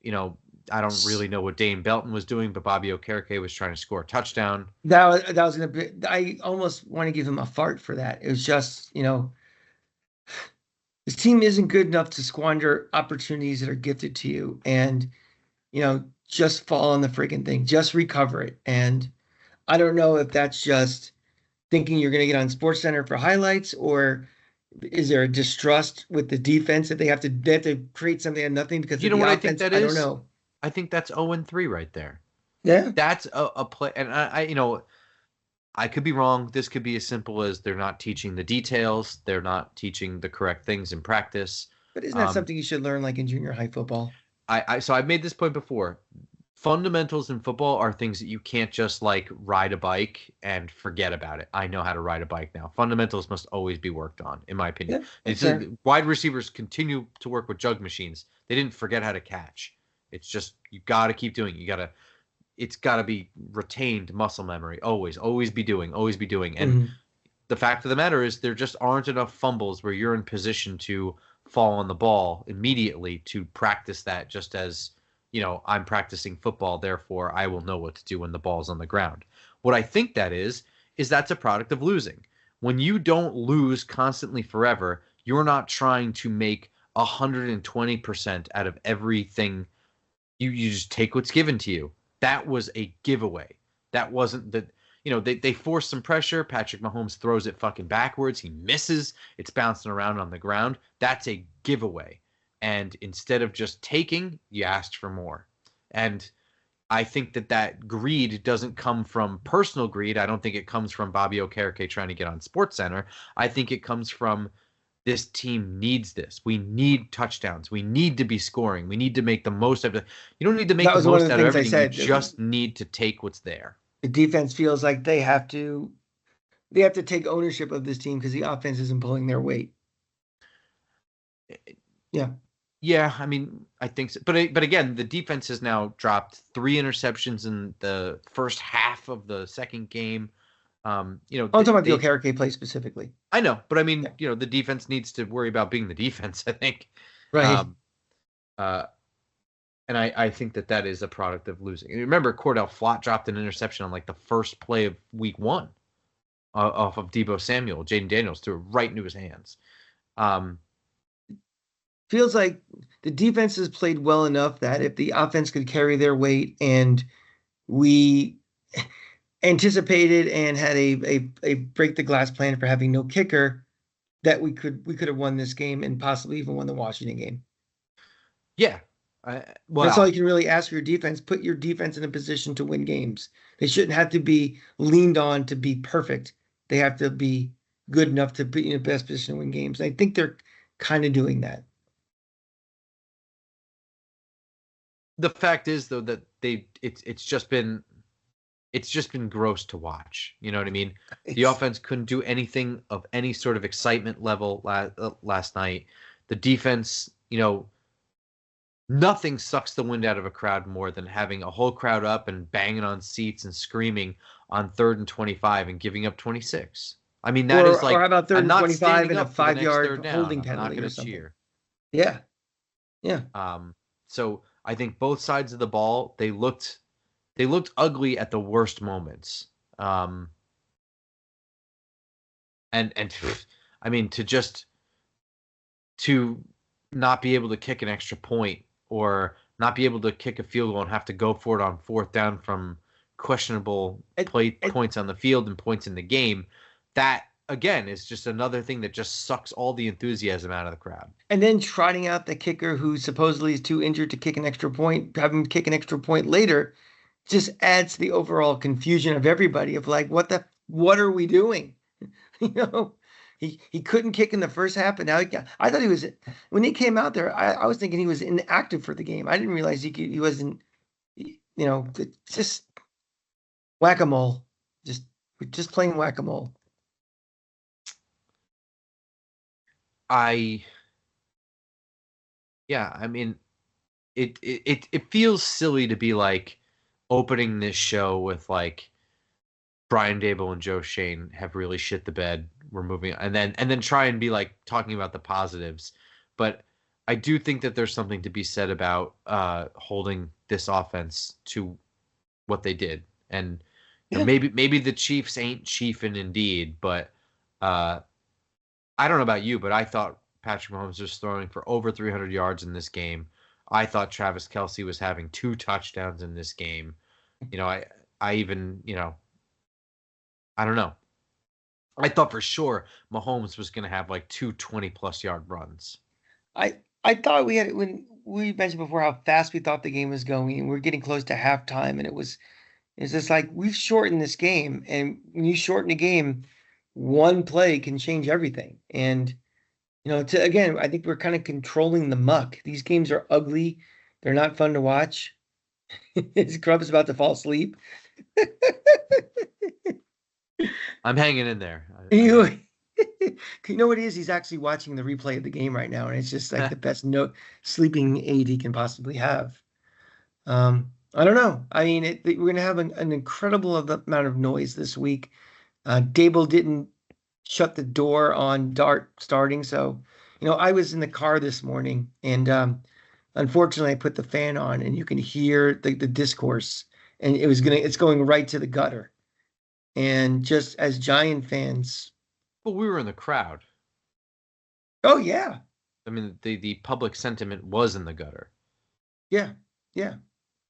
You know, I don't really know what Dane Belton was doing, but Bobby Okereke was trying to score a touchdown. that was gonna be. I almost want to give him a fart for that. It was just, his team isn't good enough to squander opportunities that are gifted to you, and just fall on the freaking thing, just recover it. And I don't know if that's just thinking you're going to get on Sports Center for highlights, or is there a distrust with the defense that they have to create something out of nothing because You of know the what I think offense? that I don't is? know. I think that's 0-3 right there. Yeah, That's a play, and I could be wrong. This could be as simple as they're not teaching the details, they're not teaching the correct things in practice. but isn't that Um, something you should learn like in junior high football? so I've made this point before. Fundamentals in football are things that you can't just like ride a bike and forget about it. I know how to ride a bike now. Fundamentals must always be worked on, in my opinion. Yeah, that's It's fair. wide receivers continue to work with jug machines. They didn't forget how to catch. It's just you got to keep doing it. It's got to be retained muscle memory. Always be doing, always be doing. And Hmm. the fact of the matter is, there just aren't enough fumbles where you're in position to fall on the ball immediately to practice that. Just as, I'm practicing football, therefore I will know what to do when the ball's on the ground. What I think that is that's a product of losing. When you don't lose constantly forever, you're not trying to make 120% out of everything. You just take what's given to you. That was a giveaway. That wasn't the they force some pressure. Patrick Mahomes throws it fucking backwards. He misses. It's bouncing around on the ground. That's a giveaway. And instead of just taking, you asked for more. And I think that greed doesn't come from personal greed. I don't think it comes from Bobby Okereke trying to get on Sports Center. I think it comes from this team needs this. We need touchdowns. We need to be scoring. We need to make the most of it. You don't need to make That the was one of most the out of things I everything. You said. just need to take what's there. The defense feels like they have to take ownership of this team because the offense isn't pulling their weight. Yeah. Yeah, I mean, I think so. But again, the defense has now dropped 3 interceptions in the first half of the second game. I'm talking about the They Okereke play specifically. I know, but I Yeah. mean, the defense needs to worry about being the defense, I think. Right. Um, uh, and I think that is a product of losing. And remember, Cordell Flott dropped an interception on like the first play of week 1 off of Debo Samuel. Jaden Daniels threw it right into his hands. Um, Feels like the defense has played well enough that if the offense could carry their weight and we anticipated and had a break the glass plan for having no kicker, that we could have won this game and possibly even won the Washington game. yeah. That's all you Well, can really ask for your defense. Put your defense in a position to win games. They shouldn't have to be leaned on to be perfect. They have to be good enough to be in the best position to win games. I think they're kind of doing that. the fact is though that it's just been gross to watch. You know what I mean? The It's offense couldn't do anything of any sort of excitement level last night. The defense, nothing sucks the wind out of a crowd more than having a whole crowd up and banging on seats and screaming on 3rd and 25 and giving up 26. I mean, that is or like, how about third I'm and not 25 standing and a up for the next 5 yard third down. holding I'm not penalty going or to something. cheer. Yeah. Yeah. So I think both sides of the ball, they looked ugly at the worst moments. Um, and I mean, to not be able to kick an extra point or not be able to kick a field goal and have to go for it on 4th down from questionable It, play it, points on the field and points in the game, that again is just another thing that just sucks all the enthusiasm out of the crowd. And then trotting out the kicker who supposedly is too injured to kick an extra point, having him kick an extra point later, just adds to the overall confusion of everybody of like, what are we doing? You know, he couldn't kick in the first half, and now I thought he was when he came out there. I was thinking he was inactive for the game. I didn't realize he wasn't. Just whack-a-mole, just just playing whack-a-mole. I Yeah, I mean, it feels silly to be like opening this show with like Brian Dable and Joe Shane have really shit the bed. We're moving, and then try and be like talking about the positives. But I do think that there's something to be said about holding this offense to what they did. And Yeah, maybe the Chiefs ain't chiefing indeed, but uh, I don't know about you, but I thought Patrick Mahomes was throwing for over 300 yards in this game. I thought Travis Kelce was having 2 touchdowns in this game. I even, I don't know. I thought for sure Mahomes was going to have like 2 20+ yard runs. I thought we had when we mentioned before how fast we thought the game was going, and we're getting close to halftime, and it's just like we've shortened this game, and when you shorten a game, one play can change everything. And to again, I think we're kind of controlling the muck. These games are ugly; they're not fun to watch. His Grump is about to fall asleep. I'm hanging in there. I You, know. you know what it is? He's actually watching the replay of the game right now, and it's just like the best no sleeping aid he can possibly have. I don't know. I mean, we're going to have an incredible amount of noise this week. Dable didn't shut the door on Dart starting, so I was in the car this morning, and unfortunately, I put the fan on, and you can hear the discourse, and it's going right to the gutter. And just as Giant fans, But we were in the crowd. oh yeah, I mean, the public sentiment was in the gutter. yeah, yeah.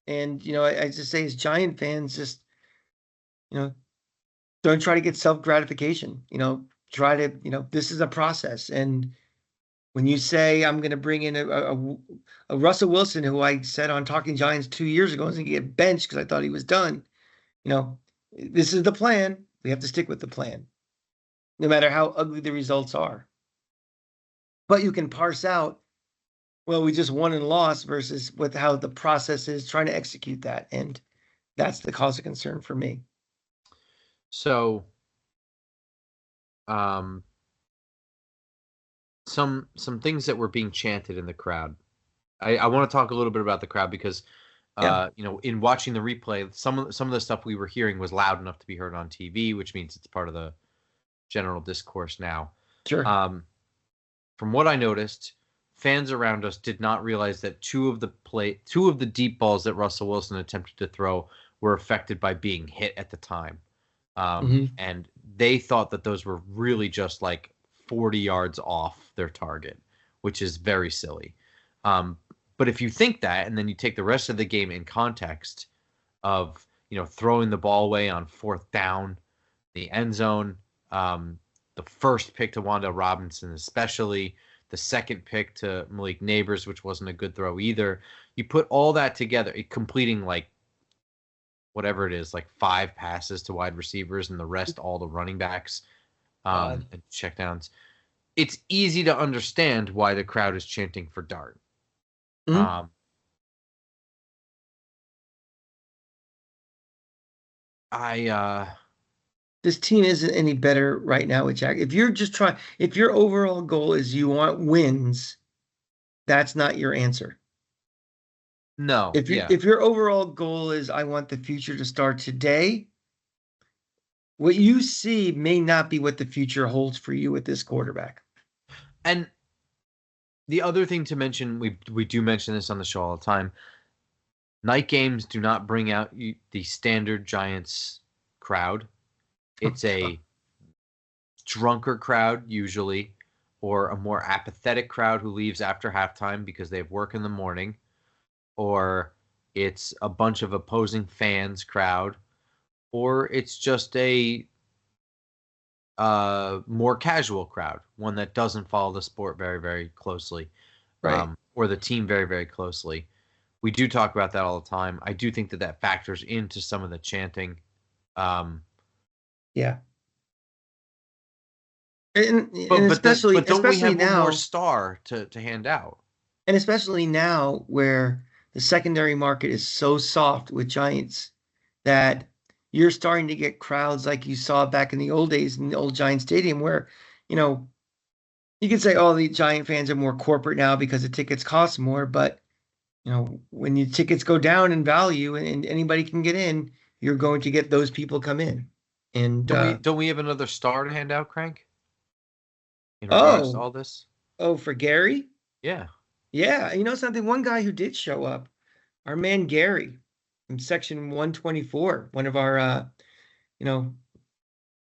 And I just say as Giant fans, just you know, don't try to get self-gratification. Try to, this is a process. And when you say I'm going to bring in a Russell Wilson, who I said on Talking Giants 2 years ago is going to get benched because I thought he was done, you know, this is the plan. We have to stick with the plan, no matter how ugly the results are. But you can parse out, well, we just won and lost versus with how the process is trying to execute that. And that's the cause of concern for me. So, um, some things that were being chanted in the crowd. I want to talk a little bit about the crowd because Yeah, in watching the replay, some of the stuff we were hearing was loud enough to be heard on TV, which means it's part of the general discourse now. sure. Um, from what I noticed, fans around us did not realize that two of the deep balls that Russell Wilson attempted to throw were affected by being hit at the time. Hmm. And they thought that those were really just like 40 yards off their target, which is very silly. Um, but if you think that, and then you take the rest of the game in context of throwing the ball away on 4th down, the end zone, the first pick to Wanda Robinson, especially the second pick to Malik Neighbors, which wasn't a good throw either. You put all that together, completing like whatever it is, like 5 passes to wide receivers and the rest all the running backs God. and checkdowns. It's easy to understand why the crowd is chanting for Dart. Mhm. Um, I This team isn't any better right now with Jack. If your overall goal is you want wins, that's not your answer. No, yeah. If your overall goal is I want the future to start today, what you see may not be what the future holds for you with this quarterback. And the other thing to mention, we do mention this on the show all the time. Night games do not bring out the standard Giants crowd. Oh It's God. a drunker crowd usually, or a more apathetic crowd who leaves after halftime because they have work in the morning, or it's a bunch of opposing fans crowd, or it's just a more casual crowd, one that doesn't follow the sport very, very closely, Right. or the team very, very closely. We do talk about that all the time. I do think that that factors into some of the chanting. Um, Yeah. And but don't we especially have one more now, star to hand out? and especially now where the secondary market is so soft with Giants that you're starting to get crowds like you saw back in the old days in the old Giant Stadium where, you know, you could say, oh, the Giant fans are more corporate now because the tickets cost more, but when your tickets go down in value and anybody can get in, you're going to get those people come in. And Don't we have another star to hand out, Crank? In regards to oh, all this? oh, for Gary? Yeah. Yeah, you know something? One guy who did show up, our man Gary from section 124, one of our you know,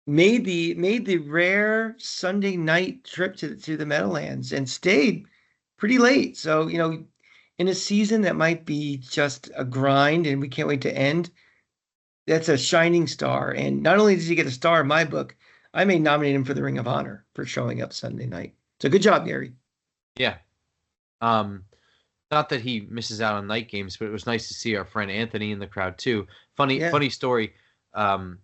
made the rare Sunday night trip to the Meadowlands and stayed pretty late. So, in a season that might be just a grind and we can't wait to end, that's a shining star. And not only does he get a star in my book, I may nominate him for the Ring of Honor for showing up Sunday night. So good job, Gary. Yeah. Um, Not that he misses out on night games, but it was nice to see our friend Anthony in the crowd too. Yeah. Funny story. Um,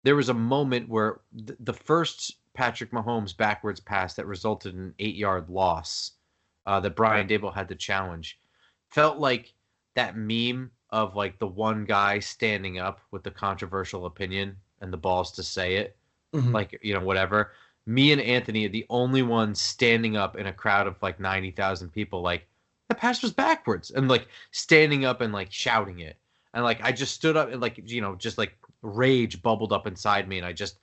there was a moment where the first Patrick Mahomes backwards pass that resulted in an 8-yard loss that Brian Dable had to challenge felt like that meme of like the one guy standing up with the controversial opinion and the balls to say it, Mhm. like, whatever. Me and Anthony are the only ones standing up in a crowd of like 90,000 people, like, the pass was backwards, and like standing up and like shouting it. And like I just stood up and like, just like rage bubbled up inside me, and I just,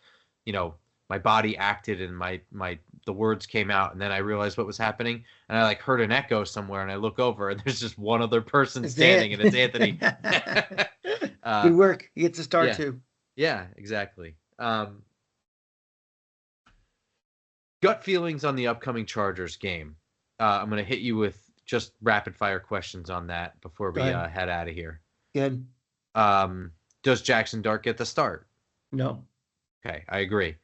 you know, my body acted and my the words came out, and then I realized what was happening, and I like heard an echo somewhere, and I look over and there's just one other person It's standing, and it's Anthony. it. uh Good work. He gets a star yeah, too. yeah, exactly. Gut feelings on the upcoming Chargers game. I'm going to hit you with just rapid fire questions on that before Go we ahead. head out of here. Good. Does Jackson Dart get the start? No. Okay, I agree.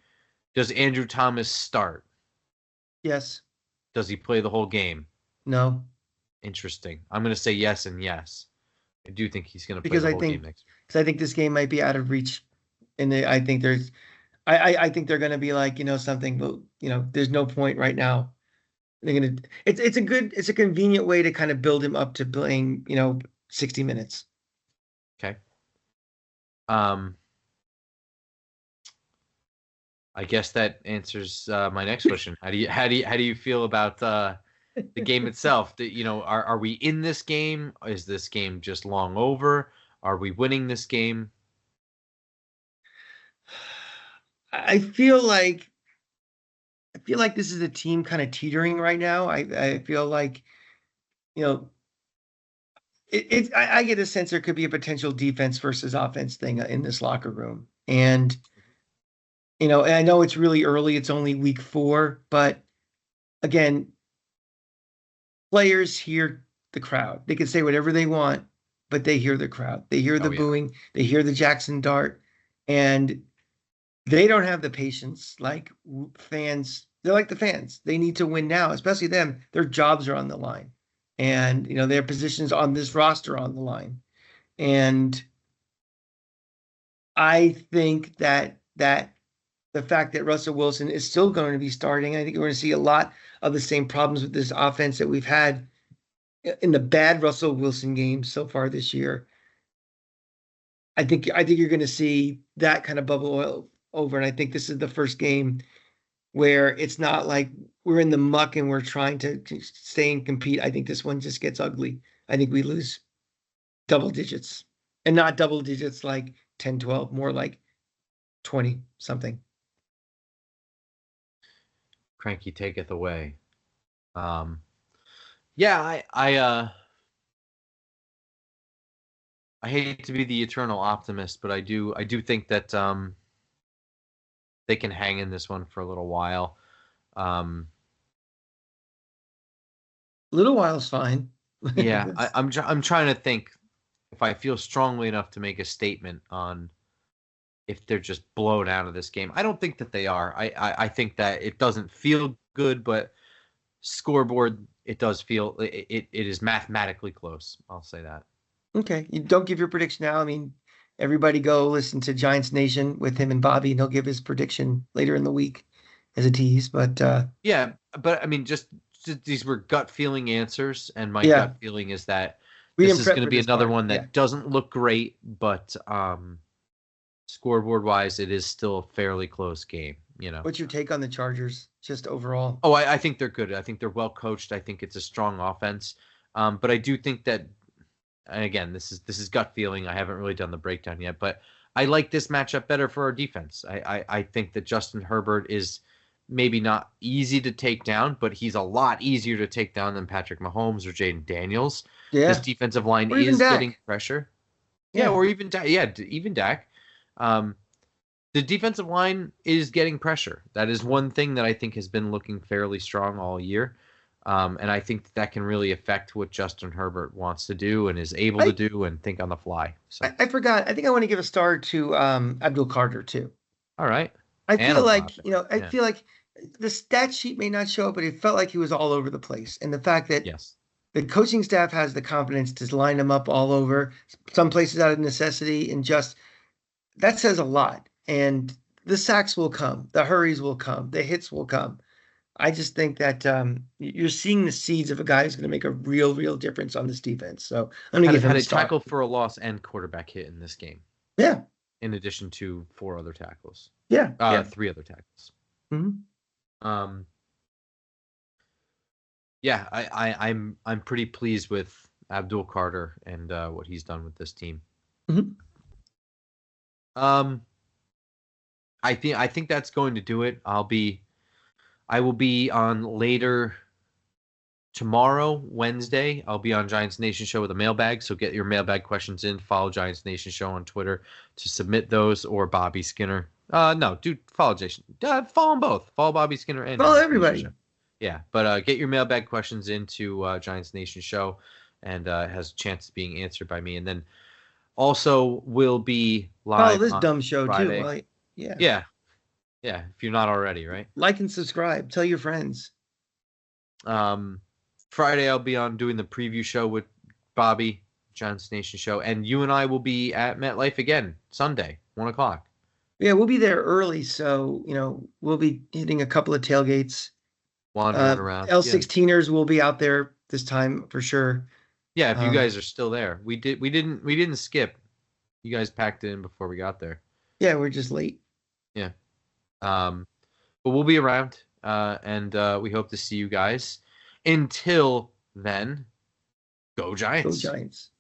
Does Andrew Thomas start? Yes. Does he play the whole game? No. Interesting. I'm going to say yes and yes. I do think he's going to play Because the I whole game think next week. because I think this game might be out of reach, and I think I think they're going to be like something, but there's no point right now. They're gonna. It's a convenient way to kind of build him up to playing 60 minutes. Okay. Um, I guess that answers my next question. How do you feel about the game itself? Are we in this game? Is this game just long over? Are we winning this game? I feel like this is a team kind of teetering right now. I feel like you know I get a sense there could be a potential defense versus offense thing in this locker room. And I know it's really early, it's only week 4, but again, players hear the crowd. They can say whatever they want, but they hear the crowd. They hear the Oh yeah, booing, they hear the Jackson Dart, and they don't have the patience like fans. They're like the fans. They need to win now, especially them. Their jobs are on the line. And their positions on this roster are on the line. And I think that the fact that Russell Wilson is still going to be starting, I think we're going to see a lot of the same problems with this offense that we've had in the bad Russell Wilson games so far this year. I think you're going to see that kind of bubble oil over, and I think this is the first game where it's not like we're in the muck and we're trying to stay and compete. I think this one just gets ugly. I think we lose double digits, and not double digits like 10, 12, more like 20 something. Cranky taketh away. Um, yeah, I hate to be the eternal optimist, but I do think that they can hang in this one for a little while. Um, A little while's fine. yeah, That's- I'm trying to think if I feel strongly enough to make a statement on if they're just blown out of this game. I don't think that they are. I think that it doesn't feel good, but scoreboard, it does feel it is mathematically close. I'll say that. Okay, you don't give your prediction now. I mean, everybody go listen to Giants Nation with him and Bobby, and he'll give his prediction later in the week as a tease. But Yeah, but I mean, just these were gut feeling answers, and my yeah, gut feeling is that we this didn't is prep going to for be this another part. one Yeah. that doesn't look great, but scoreboard wise, it is still a fairly close game. What's your take on the Chargers, just overall? Oh, I think they're good. I think they're well coached. I think it's a strong offense. But I do think that, and again, this is gut feeling. I haven't really done the breakdown yet, but I like this matchup better for our defense. I think that Justin Herbert is maybe not easy to take down, but he's a lot easier to take down than Patrick Mahomes or Jaden Daniels. This Yeah, defensive line or even is getting Dak. pressure. Yeah, Yeah, or even Dak. Yeah, even Dak. Um, the defensive line is getting pressure. That is one thing that I think has been looking fairly strong all year. And I think that can really affect what Justin Herbert wants to do and is able to I, do and think on the fly. So, I forgot. I think I want to give a star to Abdul Carter too. all right. I And feel like, Olave. I Yeah. feel like the stat sheet may not show it, but it felt like he was all over the place. And the fact that Yes. the coaching staff has the confidence to line him up all over, some places out of necessity, and just that says a lot. And the sacks will come, the hurries will come, the hits will come. I just think that you're seeing the seeds of a guy who's going to make a real difference on this defense. So I'm going to Had give him had a a star. tackle for a loss and quarterback hit in this game, Yeah, in addition to four other tackles. yeah. Three other tackles. Hmm. Um, yeah, I'm pretty pleased with Abdul Carter and what he's done with this team. Hmm. Um, I think that's going to do it. I will be on later tomorrow, Wednesday. I'll be on Giants Nation Show with a mailbag. So get your mailbag questions in. Follow Giants Nation Show on Twitter to submit those, or Bobby Skinner. No, dude, follow Jason. Follow them both. Follow Bobby Skinner and Follow Giants Nation everybody. Show. Yeah, but get your mailbag questions into Giants Nation Show, and has a chance of being answered by me. And then also will be Follow live this on dumb show too. Friday. Well, yeah. Yeah, yeah. If you're not already, right? Like and subscribe. Tell your friends. Um, Friday I'll be on doing the preview show with Bobby, Giants Nation Show, and you and I will be at MetLife again Sunday, 1 o'clock, Yeah, we'll be there early, so we'll be hitting a couple of tailgates. wandering around. Yeah, L16ers will be out there this time for sure. yeah. If you Um, guys are still there, we didn't skip. You guys packed it in before we got there. yeah, we're just late. Yeah. Um, but we'll be around, and we hope to see you guys. Until then, go Go Giants. Giants.